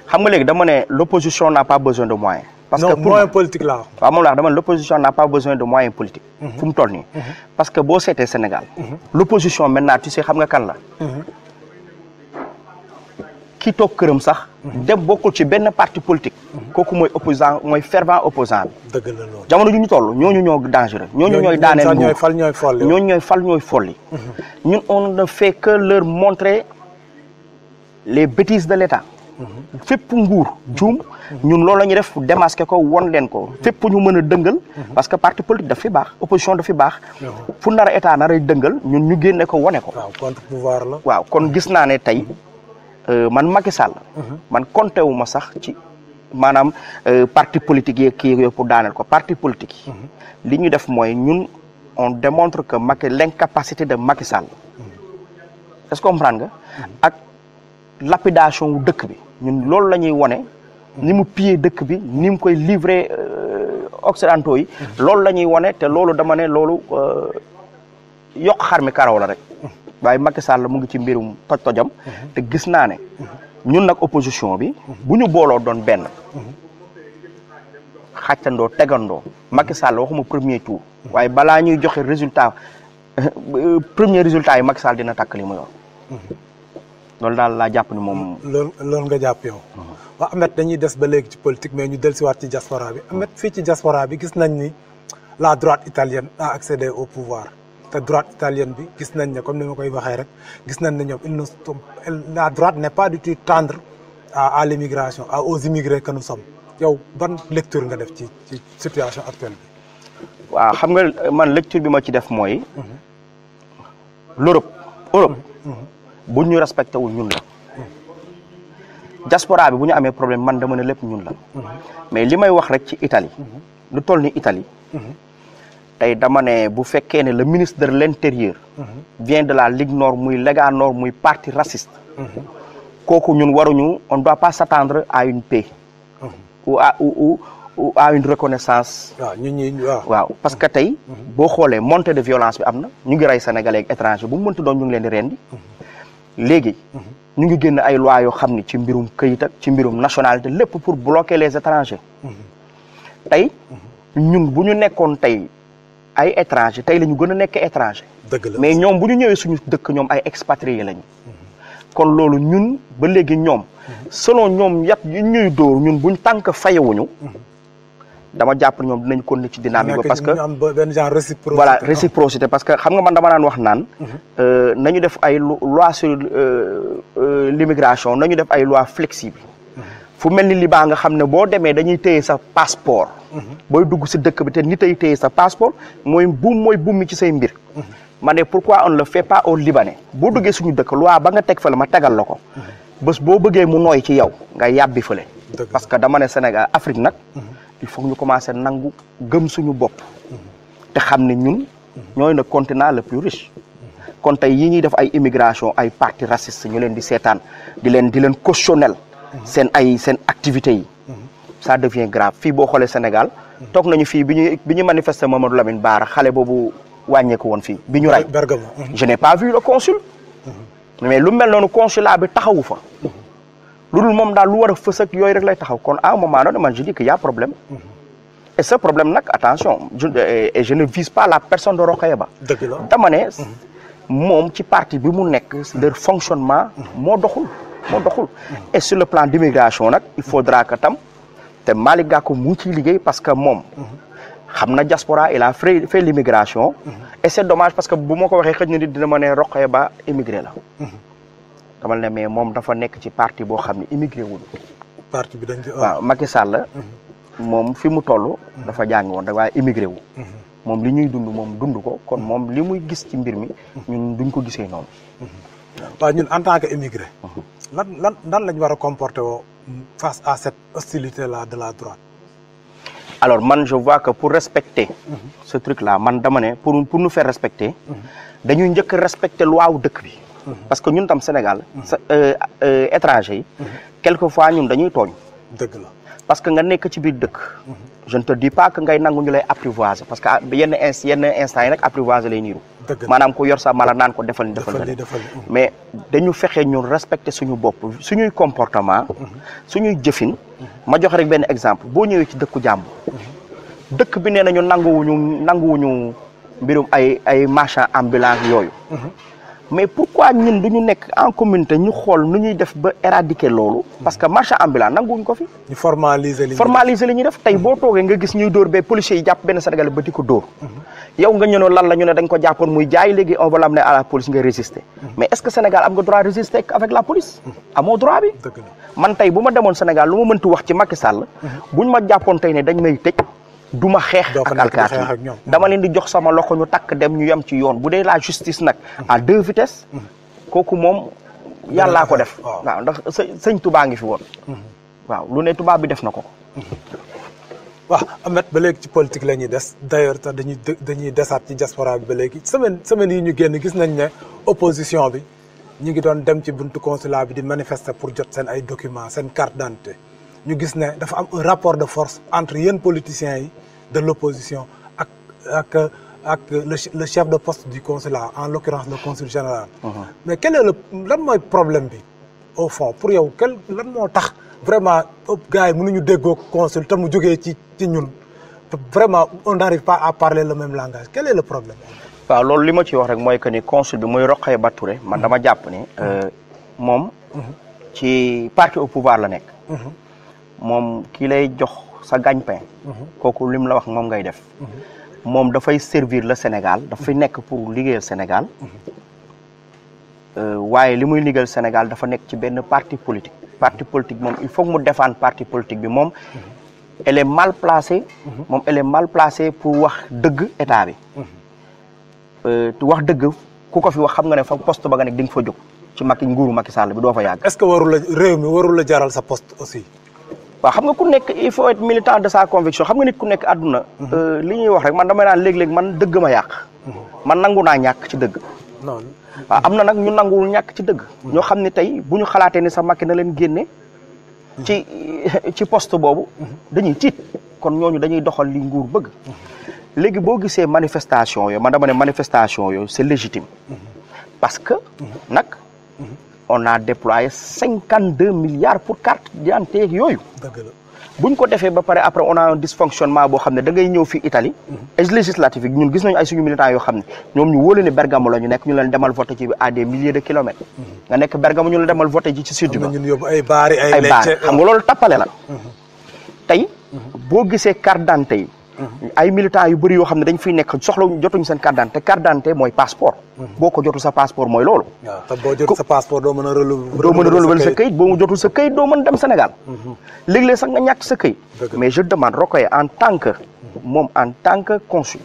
xam nga léegi dama ne l'opposition n'a pas besoin de moyens. parce que moyen politique laa wax. waaw moom laa dama ne l'opposition n'a pas besoin de moyens politiques. fu mu toll nii. parce que boo seetee Sénégal. l'opposition maintenant tu sais xam nga kan la. ki toog këram sax. dem bokkul ci benn parti politique. kooku mooy opposant mooy fervent opposant bi. dëgg la loolu jamono ju ñu toll ñooñu ñoo dangereux. ñooñu ñooy daaneel nguur ñooy fal ñooy folli. ñooñu ñooy fal ñooy folli. ñun on ne fait que leur montrer les bêtises de l'État. fépp nguur juum ñun loolu la ñuy def démasquer ko won leen ko fépp ñu mën a dëngal parce que parti politique daf fi baax opposition daf fi baax fu nar a état nar a dëngal ñun ñu génne ko wone ko waaw contre pouvoir la waaw kon gis naa ne tey man Macky Sall man compté wu ma sax ci maanaam parti politique yi kii yooyu pour daaneel ko parti politique yi li ñu def mooy ñun on démontre que l'incapacité de Macky Sall est-ce que comprendre nga ak lapidation wu dëkk bi ñun loolu la ñuy wone ni mu piller dëkk bi ni mu koy livrer occidentaux yi loolu la ñuy wone te loolu dama ne loolu yokk xar mi karaw la rek waaye Macky Sall mu ngi ci mbirum toj-tojam te gis naa ne ñun nag opposition bi bu ñu booloo doon benn xàccandoo tegandoo Macky Sall waxuma premier tour waaye balaa ñuy joxe résultat premier résultat yi Macky Sall dina takk li mu yor loolu daal laa jàpp ni moom. loolu nga jàpp yow. waaw Ahmed dañuy des ba léegi ci politique mais ñu dellusiwaat ci diaspora bi Ahmed fii ci diaspora bi gis nañ ni la droite italienne a accédé au pouvoir te droite italienne bi gis nañ ne comme ni ma koy waxee rek gis nañ ne ñoom la droite n'est pas du tout tendre à l'immigration aux immigrés que nous sommes yow ban lecture nga def ci situation actuelle bi. waaw xam nga man lecture bi ma ci def mooy. Europe. bu ñu respecté wul ñun la diaspora bi bu ñu amee problème man dama ne lépp ñun la mais li may wax rek ci Italie lu toll ni Italie tey dama ne bu fekkee ne le ministre de l'intérieur vient de la Ligue Nord muy Lega Nord muy parti raciste kooku ñun waruñu on doit pas s'attendre à une paix ou à une reconnaissance waaw parce que tey boo xoolee montée de violence bi am na ñu ngi rey sénégalais ak étranger bu mu mënta doon ñu ngi leen di rendi léegi ñu ngi génn ay lois yoo xam ni ci mbirum këyit ak ci mbirum nationalité lépp pour bloquer les étrangers tey ñun bu ñu nekkoon tey ay étrangers tey la ñu gën a nekk étranger mais ñoom bu ñu ñëwee suñu dëkk ñoom ay expatriés lañu kon loolu ñun ba léegi ñoom selon ñoom yat yu ñuy dóor ñun buñ tànk fayewuñu dama jàpp ne ñoom dinañ continuer ci dynamique ba parce que ñu am benn genre réciprocité. voilà réciprocité parce que xam nga man dama naan wax naan nañu def ay loi sur l'immigration nañu def ay loi flexible fu mel ni Liban nga xam ne boo demee dañuy téye sa passeport booy dugg si dëkk bi te nit ay téye sa passeport mooy buum mi ci say mbir ma ne pourquoi on ne le fait pas au Libanais boo duggee suñu dëkk loi ba nga teg fële ma tegal la ko bés boo bëggee mu nooy ci yow nga yàbbi fële parce que dama ne Sénégal Afrique nag il faut ñu commencer nangu gëm suñu bopp te xam ne ñun ñooy le continent le plus riche kon tey yi ñuy def ay immigration ay parti raciste ñu leen di seetaan di leen cautionnel seen activités yi ça devient grave fii boo xoolee Sénégal toog nañu fii bi ñu manifester Mamadou Lamine Bara xale boobu wàññeeku woon fii bi ñu rey je n'ai pas vu le consul mais lu mel noonu consulat bi taxawu fa lu dul moom daal lu war a fës ak yooyu rek lay taxaw kon à un moment donné man je dis qu'il y a problème et ce problème nag attention je ne vise pas la personne de Rokhaya Ba dama ne moom ci parti bi mu nekk leur fonctionnement moo doxul et sur le plan d'immigration nag il faudra que tam te Malick Gakou mu ngi ciy liggéey parce que moom xam na diaspora il a fait l'immigration et c'est dommage parce que bu ma ko waxee xëj na nit dina ma ne Rokhaya Ba immigré la dama ne mais moom dafa nekk ci parti boo xam ne immigré wul parti bi dañ ci waaw Macky Sall moom fi mu toll dafa jàng woon rek waaye immigré wu moom li ñuy dund moom dund ko kon moom li muy gis ci mbir mi ñun duñ ko gisee noonu waaw ñun en tant que immigré lan lañ war a comporter woo face à cette hostilité là de la droite alors man je vois que pour respecter ce truc là man dama ne pour nous faire respecter dañuy njëkk respecter loi wu dëkk bi parce que ñun tam Sénégal étranger yi quelquefois ñun dañuy tooñ dëgg la parce que nga nekk ci biir dëkk je ne te dis pas que ngay nangu ñu lay apprivoiser parce que yenn instant yi nag apprivoiser lay niiru maanaam ku yor sa mala naan ko defal mais dañu fexe ñun respecter suñu bopp suñuy comportement suñuy jëfin ma joxe rek benn exemple boo ñëwee ci dëkku jàmbur dëkk bi nee nañu nanguwuñu mbirum ay marchand ambulant yooyu mais pourquoi ñun duñu nekk en communauté ñu xool nu ñuy def ba éradiquer loolu parce que marchand ambulant nanguwuñ ko fi ñu formaliser li ñuy def tey boo toogee nga gis ñuy dóor ba policiers yi jàpp benn Sénégalais ba di ko dóor yow nga ñëw lan la ñu ne dañ ko jàppoon muy jaay léegi on va l'amener à la police nga résister mais est-ce que Sénégal am nga droit résister avec la police amoo droit bi man tey bu ma demoon Sénégal lu ma mënti wax ci Macky Sall buñ ma jàppoon tey ne dañ may tëj du ma xeex ak alkaati dama leen di jox sama loxo ñu takk dem ñu yem ci yoon bu dee la justice nag à deux vitesses kooku moom yàllaa ko def waaw ndax sëñ Touba ngi fi woon waaw lu ne tubaab bi def na ko waaw Ahmed ba léegi ci politique la ñuy des d'ailleurs te dañuy desaat ci diaspora bi ba léegi semaine yi ñu génn gis nañ ne opposition bi ñu ngi doon dem ci buntu consulat bi di manifester pour jot seen ay documents seen carte d'identité ñu gis ne dafa am un rapport de force entre yéen politiciens yi de l'opposition ak le chef de poste du consulat en l'occurrence le consul général mais quel est lan mooy problème bi au fond pour yow lan moo tax vraiment gars yi mënuñu déggoo consul te mu jógee ci ñun vraiment on n'arrive pas à parler le même langage quel est le problème waaw loolu li ma ci wax rek mooy que ni consul bi muy Rokhaya Ba Touré man dama jàpp ni moom ci parti au pouvoir la nekk moom kii lay jox sa gagne-pain kooku lim la wax moom ngay def moom dafay servir le Sénégal dafay nekk pour liggéeyal Sénégal waaye li muy liggéeyal Sénégal dafa nekk ci benn parti politique moom il faut mu défendre parti politique bi moom elle est mal placée pour wax dëgg état bi wax dëgg ku ko fi wax xam nga ne fa poste ba nga nekk di nga fa jóg ci nguuru Macky Sall bi doo fa yàgg est-ce que réew mi warul la jaral sa poste aussi waaw xam nga ku nekk il faut être militant de sa conviction xam nga nit ku nekk àdduna li ñuy wax rek man damay naan léeg-léeg man dëgg ma yàq man nangu naa ñàkk ci dëgg waaw am na nag ñu nanguwul ñàkk ci dëgg ñoo xam ne tey bu ñu xalaatee ni sa Macky na leen génne ci poste boobu dañuy tiit kon ñooñu dañuy doxal li nguur bëgg léegi boo gisee manifestation yooyu man dama ne manifestation yooyu c'est légitime parce que nag on a déployé 52 milliards pour carte d'identité yooyu buñ ko defee ba pare après on a un dysfonctionnement boo xam ne da ngay ñëw fii Italie et législative yi ñun gis nañu ay suñu militants yoo xam ne ñoom ñu wóole ne Bergamo la ñu nekk ñu leen demal voté ci à des milliers de kilomètres nga nekk Bergamo ñu leen demal voté ji ci sud ba ñun yóbbu ay baari xam nga loolu tappale la tey boo gisee carte d'identité yi ay militants yu bëri yoo xam ne dañ fiy nekk soxla jotuñu seen carte d'identité carte d'identité mooy passeport boo ko jotul sa passeport mooy loolu waaw te boo jotul sa passeport doo mën a renouveler sa këyit boo mu jotul sa këyit doo mën a dem Sénégal léeg-léeg sax nga ñàkk sa këyit mais je demande Rokhaya en tant que moom en tant que consul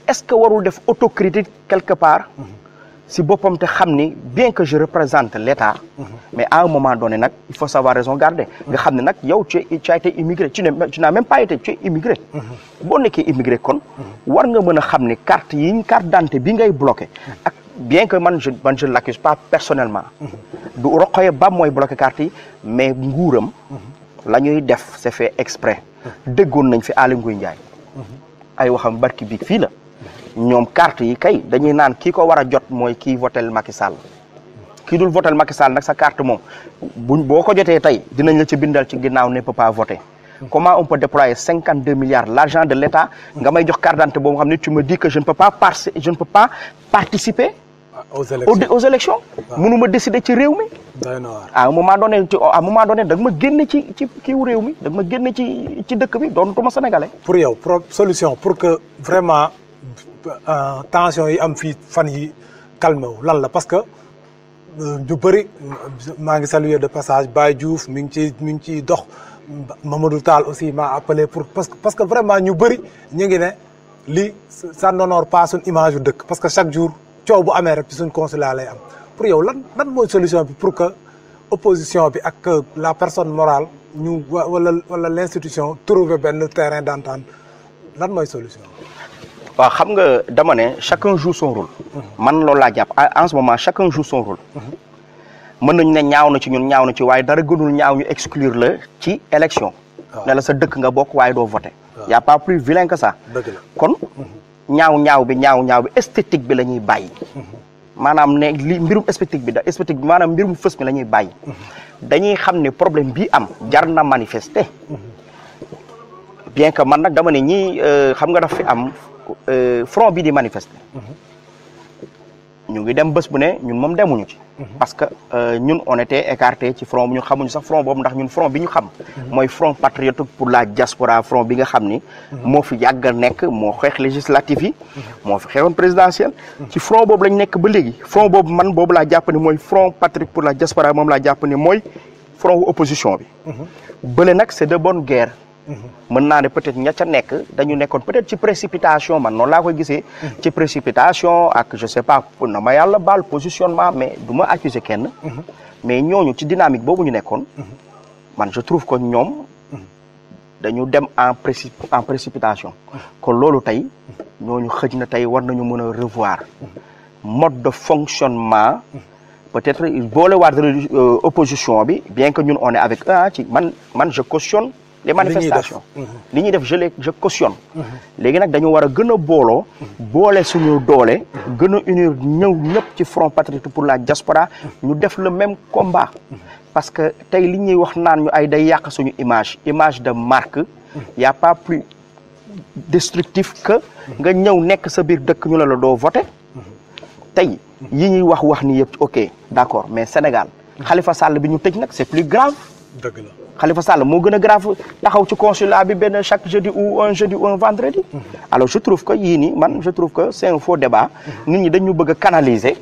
est-ce que warul def autocritique quelque part si boppam te xam ni bien que je représente l'État mais à un moment donné nag il faut savoir raison garder nga xam ne nag yow tu as été immigré tu n'as même pas été tu es immigré boo nekkee immigré kon war nga mën a xam ni carte d'identité bi ngay bloqué ak bien que man je l'accuse pas personnellement du Rokhaya Ba mooy bloqué carte yi mais nguuram la ñuy def c'est fait exprès déggoon nañ fi Aly Ngouille Ndiaye ay waxam barki bi fii la ñoom carte yi kay dañuy naan kii ko war a jot mooy kii votel Macky Sall kii dul votel Macky Sall nag sa carte moom boo ko jotee tey dinañ la ci bindal ci ginnaaw ne peut pas voter comment on peut déployer 52 milliards l'argent de l'État nga may jox carte d'identité boobu xam ne tu me dis que je ne peux pas participer aux élections mënuma décider ci réew mi à un moment donné da nga ma génne ci kiiwu réew mi da nga ma génne ci dëkk bi doonatuma sénégalais pour yow solution pour que vraiment tension yi am fii fan yi calmé wu lan la parce que ñu bëri maa ngi saluer de passage Baye Diouf mi ngi ciy dox Mamadou Tall aussi m'a appelé pour parce que vraiment ñu bëri ñu ngi ne lii ça n'honore pas suñ image yu dëkk parce que chaque jour coow bu amee rek ci suñ consulat lay am pour yow lan mooy solution bi pour que opposition bi ak la personne morale ñu wala l'institution trouver benn terrain d'entente lan mooy solution. waaw xam nga dama ne chacun joue son rôle. man loolu laa jàpp en ce moment chacun joue son rôle. mën nañu ne ñaaw na ci ñun ñaaw na ci waaye dara gënul ñaaw ñu exclure la ci élection. ne la sa dëkk nga bokk waaye doo voter. y a pas plus vilain que ça. kon ñaaw bi esthétique bi la ñuy bàyyi. maanaam ne li mbirum esthétique bi maanaam mbirum fës mi la ñuy bàyyi. dañuy xam ne problème bii am jar na manifester. bien que man nag dama ne ñii xam nga daf fi am front bi di manifester. ñu ngi dem bés bu ne ñun moom demuñu ci. parce que ñun on était écarté ci front bu ñu xamuñu sax front boobu ndax ñun front bi ñu xam. mooy front patriotique pour la diaspora front bi nga xam ni. moo fi yàgg a nekk moo xeex législatif yi. moo fi xeexoon présidentiel. ci front boobu lañ nekk ba léegi front boobu man boobu laa jàpp ni mooy front patriotique pour la diaspora moom laa jàpp ni mooy front wu opposition bi. bële nag c'est de bonne guerre. mën naa ne peut-être ña ca nekk dañu nekkoon peut-être ci précipitation man noonu laa koy gisee. ci précipitation ak je sais pas na ma yàlla baal positionnement mais du ma accuser kenn. mais ñooñu ci dynamique boobu ñu nekkoon. man je trouve que ñoom dañu dem en précipitation. kon loolu tey ñooñu xëj na tey war nañu mën a revoir mode de fonctionnement. peut-être boolewaat opposition bi bien que ñun on est avec eux ci man je cautionne. les manifestations li ñuy def je cautionne léegi nag dañu war a gën a boole suñu doole gën a unir ñëw ñëpp ci front patriotique pour la diaspora ñu def le même combat parce que tey li ñuy wax naan ñu ay day yàq suñu image de marque y a pas plus destructif que nga ñëw nekk sa biir dëkk ñu la doo voter tey yi ñuy wax ni yëpp ok d'accord mais Sénégal Khalifa Sall bi ñu tëj nag c'est plus grave dëgg la Khalifa Sall moo gën a grave taxaw ci consulat bi benn chaque jeudi ou un vendredi. alors je trouve que yii nii je trouve que c'est un faux débat. nit ñi dañu bëgg a canaliser.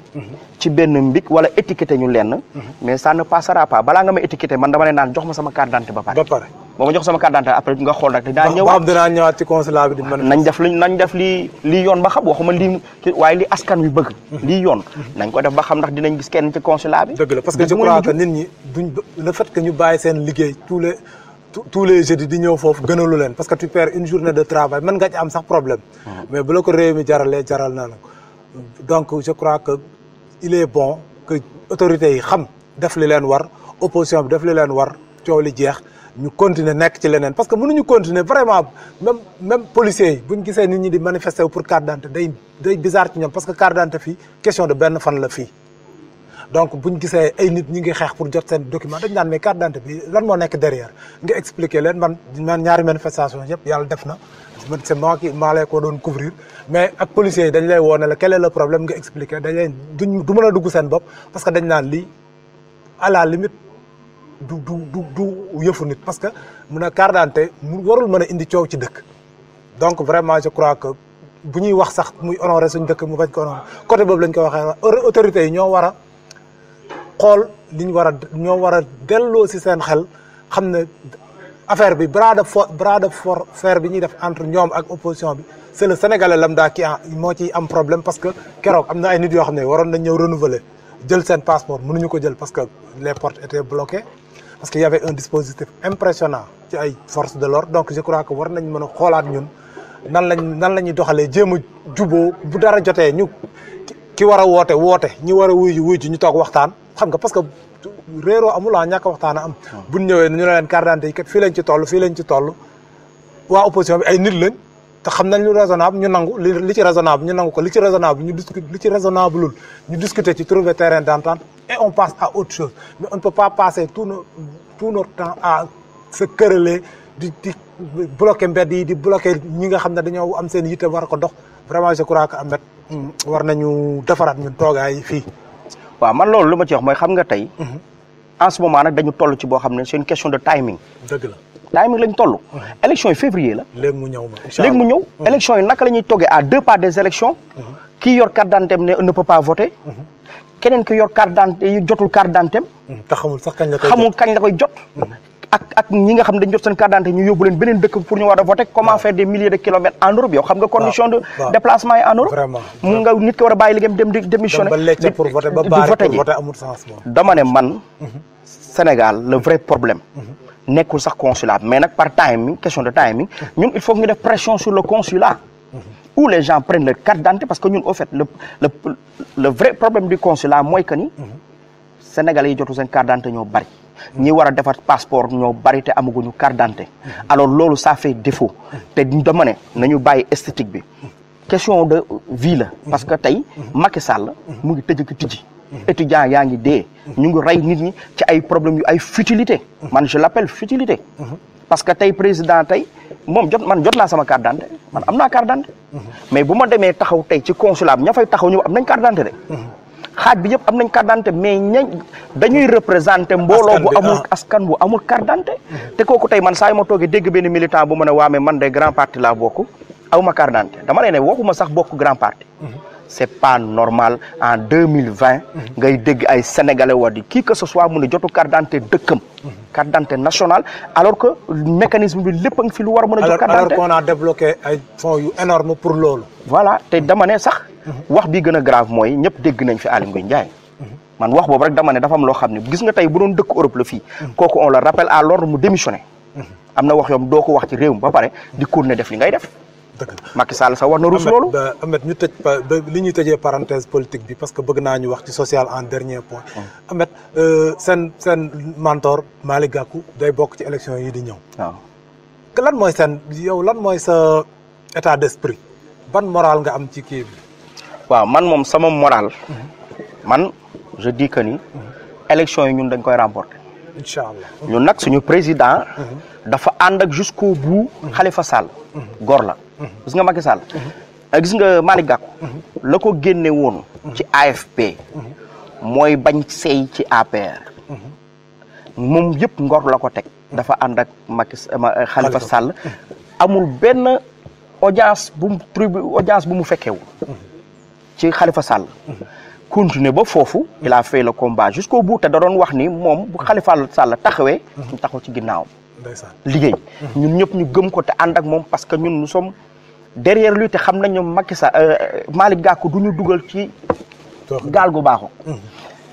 ci benn mbik wala étiqueter ñu lenn. mais ça ne passera pas balaa nga ma étiqueter man dama ne naan jox ma sama carte d'identité ba pare. boo ma jox sama carte d'identité après nga xool rek dinaa ñëwaat ci consulat bi nañ def li yoon ba xam waxuma lii waaye li askan wi bëgg. lii yoon nañ ko def ba xam ndax dinañ gis kenn ci consulat bi. dëgg la parce que je crois que nit ñi duñ le fait que ñu bàyyi seen liggéey tous les jeudis di ñëw foofu gënalu leen parce que tu perds une journée de travail mën nga ci am sax problème. mais bu la ko réew mi jaralee jaral na la donc je crois que il est bon que autorités yi xam def li leen war opposition bi def li leen war coow li jeex ñu continuer nekk ci leneen parce que mënuñu continuer vraiment même policiers yi buñ gisee nit ñi di manifester wu pour carte d'identité day bizarre ci ñoom parce que carte d'identité fii question de benn fan la fii. donc buñ gisee ay nit ñi ngi xeex pour jot seen document dañ naan mais carte d'identité bi lan moo nekk derrière nga expliquer leen man ñaari manifestation yëpp yàlla def na c'est moi qui maa lay ko doon couvrir mais ak policiers yi dañ lay woo ne la quel est le problème nga expliquer dañ lay du mën a dugg seen bopp parce que dañ naan lii à la limite du yëfu nit parce que mun a carte d'identité mu warul mën a indi coow ci dëkk donc vraiment je crois que bu ñuy wax sax muy honoré suñ dëkk mu bañ ko honoré côté boobu lañ ko waxee autorités yi ñoo war a xool li ñu war a ñoo war a delloo si seen xel xam ne affaire bi bras de fer bi ñuy def entre ñoom ak opposition bi c'est le sénégalais lambda qui moo ciy am problème parce que keroog am na ay nit yoo xam ne waroon nañ ñëw renouveler jël seen passeport mënuñu ko jël parce que les portes étaient bloquées parce qu'il y avait un dispositif impressionnant ci ay forces de l'ordre donc je crois que war nañ mën a xoolaat ñun nan la ñuy doxalee jéem a juboo bu dara jotee ñu ki war a woote ñi war a wuyu ñu toog waxtaan xam nga parce que réeroo amul ñàkk waxtaan a am buñ ñëwee ñu ne leen carte d'identité yi kat fii lañ ci toll waa opposition bi ay nit lañ te xam nañ lu raisonnable ñu nangu li ci raisonnable ñu nangu ko li ci raisonnable ñu discuter li ci raisonnable ñu discuter ci trouver terrain d'entente et on passe à autre chose mais on ne peut pas passer tout notre temps à se quereller di bloquer mbedd yi di bloquer ñi nga xam ne dañoo am seen yitte war ko dox vraiment je crois que Ahmed war nañu defaraat ñun toogaay fii. waaw man loolu lu ma ci wax mooy xam nga tey. en ce moment nag dañu toll ci boo xam ne c'est une question de timing. dëgg la. timing lañ toll. élection yi février la. léegi mu ñëw léegi mu ñëw. élection yi naka la ñuy toggee à 2 pas des élections. kii yor carte d'identité ne peut pas voter. keneen ki yor carte d'identité yi jotul carte d'identité. te xamul sax kañ la koy jot. ak ñi nga xam dañ jot seen carte d'identité ñu yóbbu leen beneen dëkk pour ñu war a voter comment faire des milliers de kilomètres en Europe yow xam nga condition de déplacement yi en Europe. vraiment mu nga nit ki war a bàyyi liggéeyam dem di démissionner. di pour voter ba baare pour voter amul sens moom. dama ne man. Sénégal le vrai problème. nekkul sax consulat mais nag par timing question de timing ñun il faut que ñu def pression sur le consulat. où les gens prennent leur carte d'identité parce que ñun au fait le vrai problème du consulat mooy que ni. Sénégalais yi jotu seen carte d'identité ñoo bari. ñi war a defar passeport ñoo bari te amaguñu carte d'identité. alors loolu ça fait défaut. te dama ne nañu bàyyi esthétique bi. question de vie la. parce que tey Macky Sall mu ngi tëj ak tijji. étudiants yaa ngi dee. ñu ngi rey nit ñi ci ay problèmes yu ay futilité. man je l'appelle futilité. parce que tey président tey moom jot naa sama carte d'identité man am naa carte d'identité. mais bu ma demee taxaw tey ci consulat bi ña fay taxaw ñu am nañ carte d'identité de. xaaj bi yëpp am nañ carte d'identité mais dañuy représenter mbooloo bu amul askan bu amul carte d'identité. te kooku tey man saa yu ma toogee dégg benn militant bu ma ne waa mais man de grand parti laa bokk aw ma carte d'identité dama lay ne waxuma sax bokk grand parti. c'est pas normal en 2020 ngay dégg ay sénégalais wa di qui que ce soit mu ne jotu carte d'identité dëkkam. carte d'identité nationale alors que mécanisme bi lépp a ngi fi lu war a mën a jox carte d'identité alors qu'on a débloqué ay fonds yu énorme pour loolu. voilà te dama ne sax. wax bi gën a grave mooy ñëpp dégg nañ fi Aly Ngouille Ndiaye. man wax boobu rek dama ne dafa am loo xam ne gis nga tey bu doon dëkk Europe la fii. kooku on le rappelle à l'ordre mu démissionné. am na wax yoom doo ko wax ci réew mi ba pare di continuer def li ngay def. dëgg Macky Sall sax war na rus loolu. Ahmed ñu tëj li ñuy tëjee parenthèse politique bi parce que bëgg naa ñu wax ci social en dernier point. Ahmed seen mentor Malick Gakou day bokk ci élection yi di ñëw. waaw lan mooy lan mooy sa état d'esprit ban moral nga am ci kii bi. waaw man moom sama moral. man je dis que ni. élection yi ñun dañ koy remporter. incha allah ñun nag suñu président. dafa ànd ak jusqu'au bout. Khalifa Sall. góor la. gis nga Macky Sall. gis nga Malick Gakou. la ko génne woon. ci AFP. mooy bañ sey ci APR. moom yëpp ngor la ko teg. dafa ànd ak Khalifa Sall. amul benn audience bu mu fekkewul ci Khalifa Sall. continuer ba foofu. il a fait le combat jusqu'au bout te da doon wax ni moom bu Khalifa Sall taxawee. ñu taxaw ci ginnaawam. liggéey ñun ñëpp ñu gëm ko te ànd ak moom parce que ñun nous sommes derrière lui te xam nañu Macky Sall Malick Gakou du ñu dugal ci gaal gu baaxu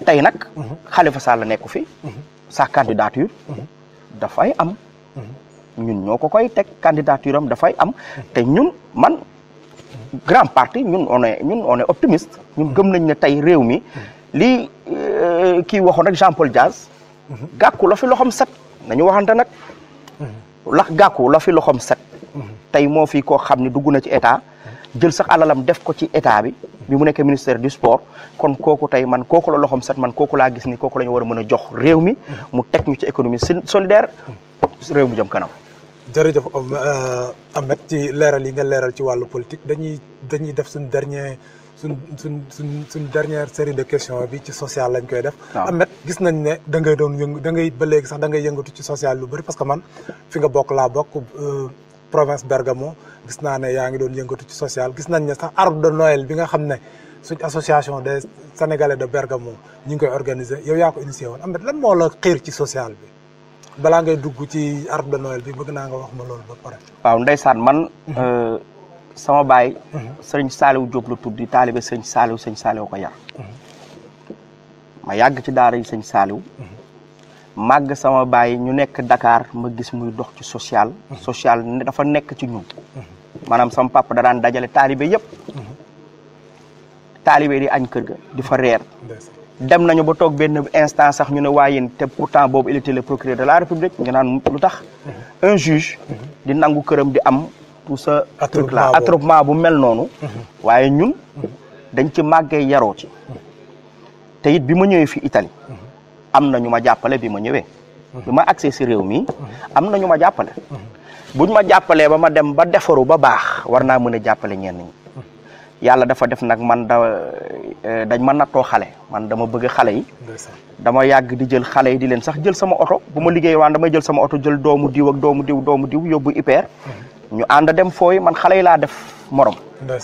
tey nag Khalifa Sall nekku fi sa candidature dafay am ñun ñoo ko koy teg candidature am dafay am te ñun man grand parti ñun on est optimiste ñun gëm nañ ne tey réew mi lii kii waxoon rek Jean-Paul Diaz Gakou la fi loxoom set nañu waxante nag Gakou la fi loxoom set tey moo fi koo xam ne dugg na ci état jël sax alalam def ko ci état bi mu nekk ministère du sport kon kooku tey man kooku la loxoom set man kooku laa gis ni kooku la ñu war a mën a jox réew mi mu teg ñu ci économie solidaire réew mi jëm kanam. jërëjëf Ahmed ci leeral yi nga leeral ci wàllu politique dañuy def suñu dernier suñ dernière série de questions bi ci social lañ koy def. waaw Ahmed gis nañ ne da ngay doon yëngu da ngay ba léegi sax da ngay yëngatu ci social lu bëri parce que man fi nga bokk laa bokk province Bergamo gis naa ne yaa ngi doon yëngatu ci social gis nañ ne sax arbre de Noël bi nga xam ne suñ association des Sénégalais de Bergamo ñu ngi koy organiser yow yaa ko initié woon Ahmed lan moo la xiir ci social bi balaa ngay dugg ci arbre de Noël bi bëgg naa nga wax ma loolu ba pare. waaw ndeysaan man. sama baay. sëriñ Saliou Diop la tudd di taalibe sëñ Saliou ko yar. ma yàgg ci daara yi sëñ Saliou. màgg sama baay ñu nekk Dakar ma gis muy dox ci social. social dafa nekk ci ñun. maanaam sama papa da daan dajale taalibe yëpp. taalibe di añ kër ga di fa reer. dem nañu ba toog benn instant sax ñu ne waa yéen te pourtant boobu il était le procureur de la République ñu naan lu tax. un juge. di nangu këram di am. tout ça truc là attroupement bu mel noonu. waaye ñun dañ ci màggee yaroo ci. te it bi ma ñëwee fi Italie. am na ñu ma jàppale bi ma ñëwee. bi ma accès si réew mi am na ñu ma jàppale. buñ ma jàppalee ba ma dem ba defaru ba baax war naa mën a jàppale ñenn ñi. yàlla dafa def nag man dañ ma nattoo xale man dama bëgg xale yi. dama yàgg di jël xale yi di leen sax jël sama oto bu ma liggéey waan damay jël sama oto jël doomu diw ak doomu diw yóbbu IPR. ñu ànd dem fooy man xale yi laa def morom.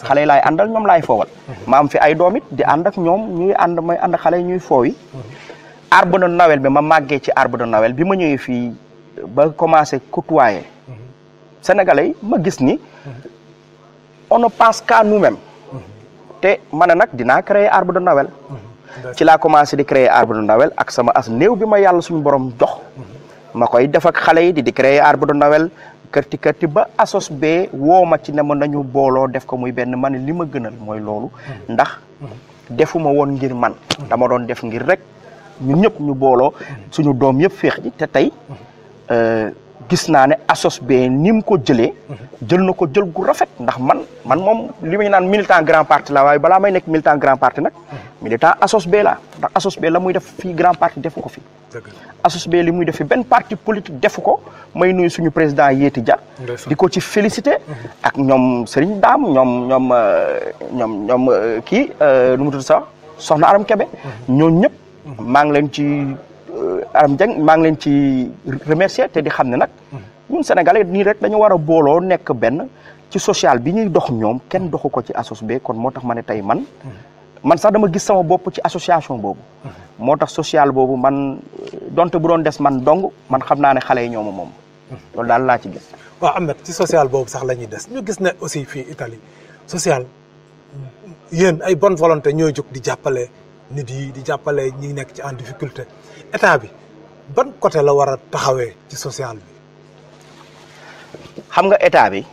xale yi laay àndal ñoom laay foowal. ma am fi ay doom it di ànd ak ñoom ñuy ànd may ànd xale yi ñuy fooyi. arbre de Noël bi ma màggee ci arbre de Noël bi ma ñëwee fii ba commencé côtoyer. Sénégalais yi ma gis ni. on ne pense qu'à nous-mêmes. te ma ne nag dinaa créer arbre de Noël. ci laa commencé di créer arbre de Noël ak sama as néew bi ma yàlla suñu borom jox. ma koy def ak xale yi di créer arbre de Noël. kërti ba asos bee woo ma ci ne ma nañu booloo def ko muy benn man li ma gënal mooy loolu ndax defuma woon ngir man dama doon def ngir rek ñun ñëpp ñu booloo suñu doom yëpp féex ji te tey gis naa ne asos bee ni mu ko jëlee jël na ko jël gu rafet ndax man moom li muy naan militant grand parti la waaye balaa may nekk militant grand parti nag militant asos bee la ndax asos bee la muy def fii grand parti defu ko fi asos bee li muy def fi benn parti politique defu ko may nuyu suñu président Yéeti Dia di ko ci félicité ak ñoom Serigne Dame ñoom kii nu mu tudd sax soxna Aram Kebe ñooñu ñëpp maa ngi leen ci Aram Dieng maa ngi leen ci remercier te di xam ne nag ñun Sénégalais nii rek dañu war a booloo nekk benn ci social bi ñuy dox ñoom kenn doxu ko ci asos bee kon moo tax ma ne tey man sax dama gis sama bopp ci association boobu moo tax social boobu man donte bu doon des man dong man xam naa ne xale yi ñooma moom loolu daal laa ci gis. waaw Ahmed ci social boobu sax la ñuy des ñu gis ne aussi fii Italie social yéen ay bonne volonté ñooy jóg di jàppale nit yi di jàppale ñi nekk ci en difficulté état bi ban côté la war a taxawee ci social bi. xam nga état bi.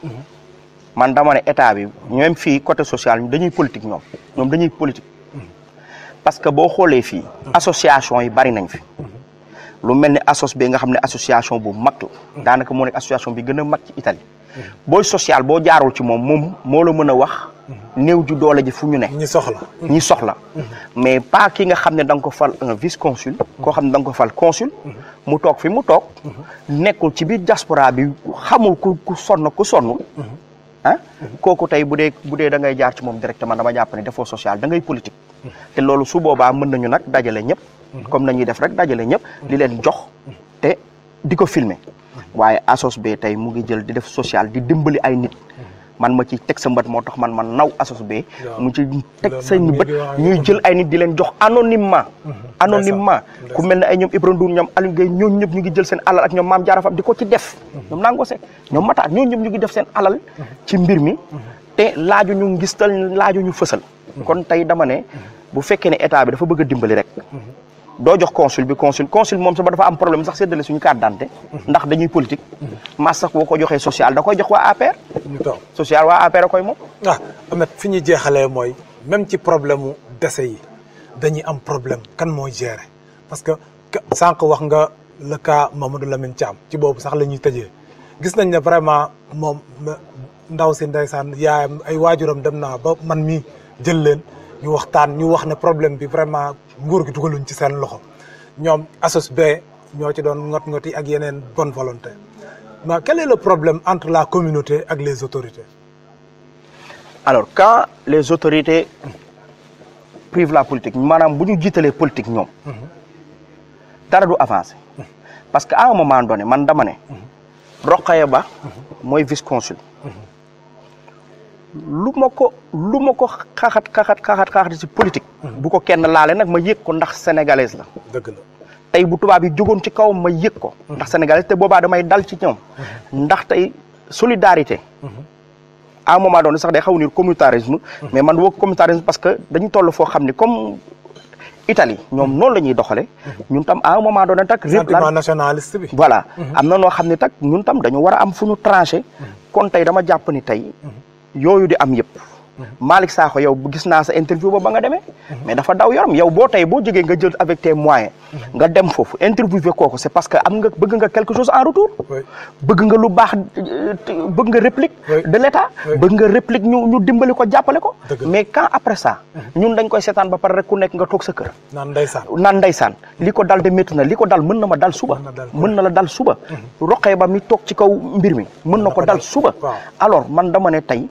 man dama ne état bi ñoom fii côté social dañuy politique ñoom dañuy politique. parce que boo xoolee fii. association yi bari nañ fi. lu mel ni asos bi nga xam ne association bu mag la. daanaka moo nekk association bi gën a mag ci Italie. booy social boo jaarul ci moom moo la mën a wax. néew ju doole ji fu ñu ne. ñi soxla. mais pas ki nga xam ne da nga ko fal un vice consul. koo xam ne da nga ko fal consul. mu toog fi mu toog. nekkul ci biir diaspora bi xamul ku sonn. ah kooku tey bu dee da ngay jaar ci moom directement dama jàpp ne defoo social da ngay politique. te loolu su boobaa mën nañu nag dajale ñëpp. comme nañuy def rek dajale ñëpp. li leen jox te di ko filmer. waaye asos bee tey mu ngi jël di def social di dimbali ay nit. man ma ci teg sa mbët moo tax man naw asos bee. mu ci teg seen bët ñuy jël ay nit di leen jox anonymement. ku mel ne ay ñoom Ibrahima Ndour ñoom Aliou Gueye ñooñu ñëpp ñu ngi jël seen alal ak ñoom Maam Jaara Fam di ko ci def. ñoom Nango Seck ñoom Matar ñooñu ñëpp ñu ngi def seen alal. ci mbir mi te laaju ñu ngistal laaju ñu fësal. kon tey dama ne bu fekkee ne état bi dafa bëgg a dimbali rek. doo jox consul moom sax ba dafa am problème sax séddale suñu carte d'identité ndax dañuy politique. mas sax boo ko joxee social da koy jox waa APR. social waa APR a koy moom. Ahmed fi ñuy jeexalee mooy même ci problème mu décès yi dañuy am problème kan mooy gérer parce que sànq wax nga le cas Mamadou Lamine Thiam ci boobu sax la ñuy tëjee gis nañ ne vraiment moom ndaw si ndeysaan yaayam ay waajuram dem naa ba man mii jël leen ñu waxtaan ñu wax ne problème bi vraiment nguur gi dugaluñ ci seen loxo ñoom asos bee ñoo ci doon ngot-ngoti ak yeneen bonne volonté mais quel est le problème entre la communauté ak les autorités? Alors quand les autorités prive la politique maanaam bu ñu jiitalee politique ñoom dara du avancé parce que à un moment donné man dama ne Rokhaya Ba mooy vice consul lu ma ko xaaxat ci politique bu ko kenn laale nag ma yëg ko ndax sénégalaise la dëgg la tey bu tubaab yi jógoon ci kaw ma yëg ko ndax sénégalaise te boobaa damay dal ci ñoom ndax tey solidarité à un moment donné sax day xaw ni communautarisme mais man woo communautarisme parce que dañu toll foo xam ni comme Italie ñoom noonu la ñuy doxale ñun tam à un moment donné tak sentiment nationaliste bi voilà am na noo xam ne tak ñun tam dañu war a am fu ñu tranché kon tey dama jàpp ni tey yooyu di am yëpp Malick Sakho yow gis naa sa interview ba nga demee mais dafa daw yaram yow boo tey boo jógee nga jël avec tes moyens nga dem foofu interviewé kooku c'est parce que bëgg nga quelque chose en retour bëgg nga lu baax bëgg nga réplique de l'État bëgg nga réplique ñu dimbali ko jàppale ko mais quand après ça ñun dañ koy seetaan ba pare rek ku nekk nga toog sa kër naan ndeysaan li ko dal de métti na li ko dal mën na ma dal suba mën na la dal suba Rokhaya Ba mi toog ci kaw mbir mi mën na ko dal suba alors man dama ne tey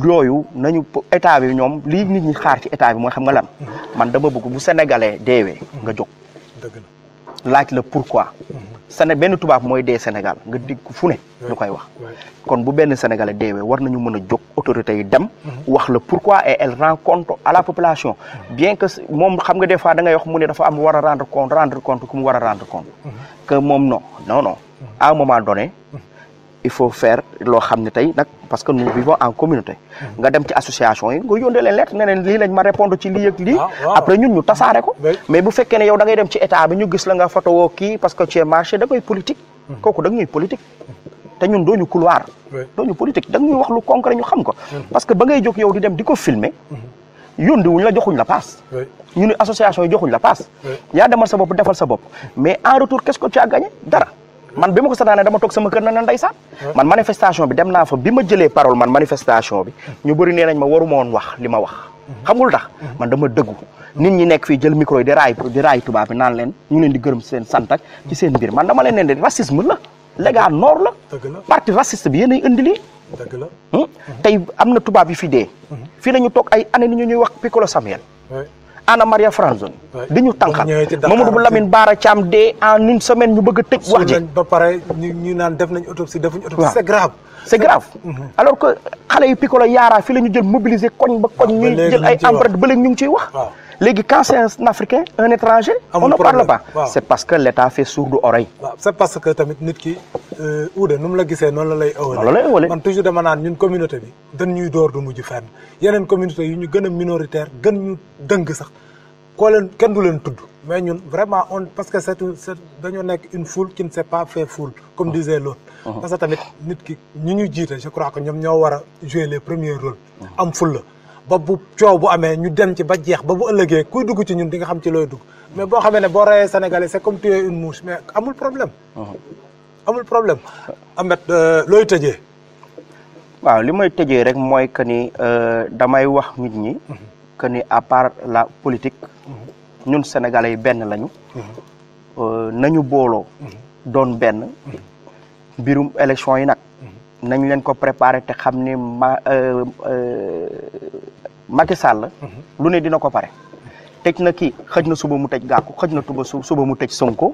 yooyu nañu état bi ñoom lii nit ñi xaar ci état bi mooy xam nga lan man dama bëgg bu sénégalais deewee nga jóg laaj la pourquoi benn tubaab mooy dee Sénégal nga digg fu ne ñu koy wax kon bu benn sénégalais deewee war nañu mën a jóg autorités yi dem wax la pourquoi et elle rend compte à la population bien que moom xam nga des fois da ngay wax mu ne dafa am war a rendre compte ku mu war a rendre compte que moom non à un moment donné il faut faire loo xam ne tey nag parce que nous vivons en communauté nga dem ci association yi nga yónnee leen lettre ne leen lii lañ ma répondre ci lii ak lii après ñun ñu tasaare ko mais bu fekkee ne yow da ngay dem ci état bi ñu gis la nga photo woo kii parce que tu es marché da ngay politique kooku da ñuy politique te ñun dooñu couloir dooñu politique da ñuy wax lu concret ñu xam ko parce que ba ngay jóg yow di dem di ko filmer yóndi wuñ la joxuñ la paas ñu ne association yi joxuñ la paas yaa demal sa bopp defal sa bopp mais en retour qu'est-ce que tu as gagné dara man bi ma ko sataane dama toog sama kër na ndeysaan man manifestation bi dem naa fa bi ma jëlee parole man manifestation bi ñu bëri nee nañ ma waruma woon wax li ma wax xam nga lu tax man dama dëggu nit ñi nekk fii jël micro yi di raay tubaab bi naan leen ñu leen di gërëm seen sant ak ci seen mbir man dama leen ne racisme la légal noor la parti raciste bi yéenay indi lii tey am na tubaab yi fi dee fii la ñu toog ay année ni ñu ñuy wax Piccolo Samuel Anna Maria Franzoni di ñu tànqal Mamadou Lamine Bara Thiam dee en une semaine ñu bëgg a tëj wax ji ba pare ñu naan def nañ autopsie defuñ autopsie c'est grave alors que xale yu Piccolo Yara fii la ñu jël mobiliser koñ ba koñ ñuy jël ay empreinte ba léegi ñu ngi ciy wax léegi quand c'est un Africain un étranger on ne parle pas c'est parce que l'État fait sourde oreille c'est parce que tamit nit ki uude nu mu la gisee noonu la lay ëwale man toujours dama naan ñun communauté bi dañ ñuy door du mujj fenn yeneen communauté yu ñu gën a minoritaire gën ñu dëng sax koo leen kenn du leen tudd mais ñun vraiment parce que c'est dañoo nekk une foule qui ne s'est pas fait foule comme disait l'autre parce que tamit nit ki ñi ñu jiite je crois que ñoom ñoo war a jouer les premiers rôles am fulla ba bu coow bu amee ñu dem ci ba jeex ba bu ëllëgee kuy dugg ci ñun di nga xam ci looy dugg mais boo xamee ne boo reyee sénégalais c'est comme tuer une mouche mais amul problème Ahmed looy tëjee waaw li may tëjee rek mooy que ni damay wax nit ñi que ni à part la politique ñun sénégalais yi benn lañu nañu booloo doon benn mbirum élection yi nag nañ leen ko préparer te xam ni Macky Sall lu ne dina ko pare tëj na kii xëj na suba mu tëj Gakou xëj na suba mu tëj Sonko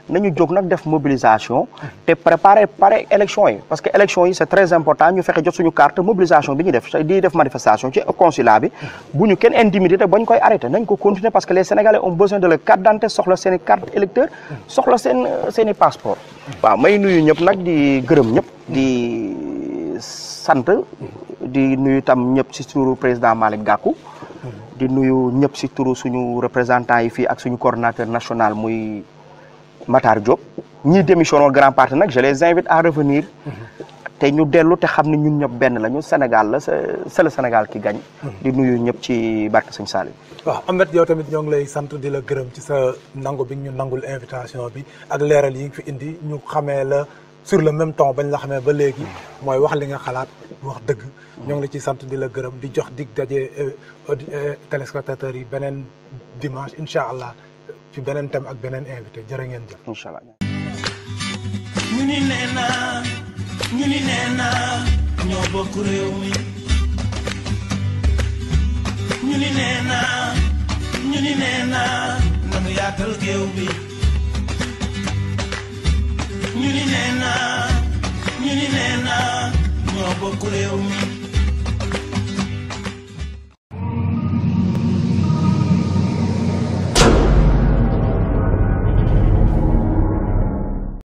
nañu jóg nag def mobilisation te préparer pare élection yi parce que élection yi c'est très important ñu fexe jot suñu carte mobilisation bi ñu def di def manifestation ci consulat bi bu ñu kenn intimidé te bañ koy arrêté nañ ko continuer parce que les Sénégalais ont besoin de leur carte d'identité soxla seen i carte électeur soxla seen i passeport waaw may nuyu ñëpp nag di gërëm ñëpp di sant di nuyu tam ñëpp ci turu président Malick Gakou di nuyu ñëpp ci turu suñu représentant yi fii ak suñu coordonnateur national muy Matar Diop ñii démission au grand parti nag je les invite à revenir te ñu dellu te xam ne ñun ñëpp benn la ñu Sénégal la c'est le Sénégal qui gagne di nuyu ñëpp ci barke Sëñ Saliou waaw Ahmed yow tamit ñoo ngi lay sant di la gërëm ci sa nangu bi ñu nangul invitation bi ak leeral yi nga fi indi ñu xamee la sur le même temps bañ la xamee ba léegi mooy wax li nga xalaat wax dëgg ñoo ngi la ci sant di la gërëm di jox dig daje téléspectateurs yi beneen dimanche incha allah ci beneen thème ak beneen invité jërë ngeen jëf incha allah. ñu ni nee na ñoo bokk réew mi ni nee naa ñu ni nee naa nanu yaatal géew bi ñu ni nee naa ñu ni nee naa ñoo bokk réew mi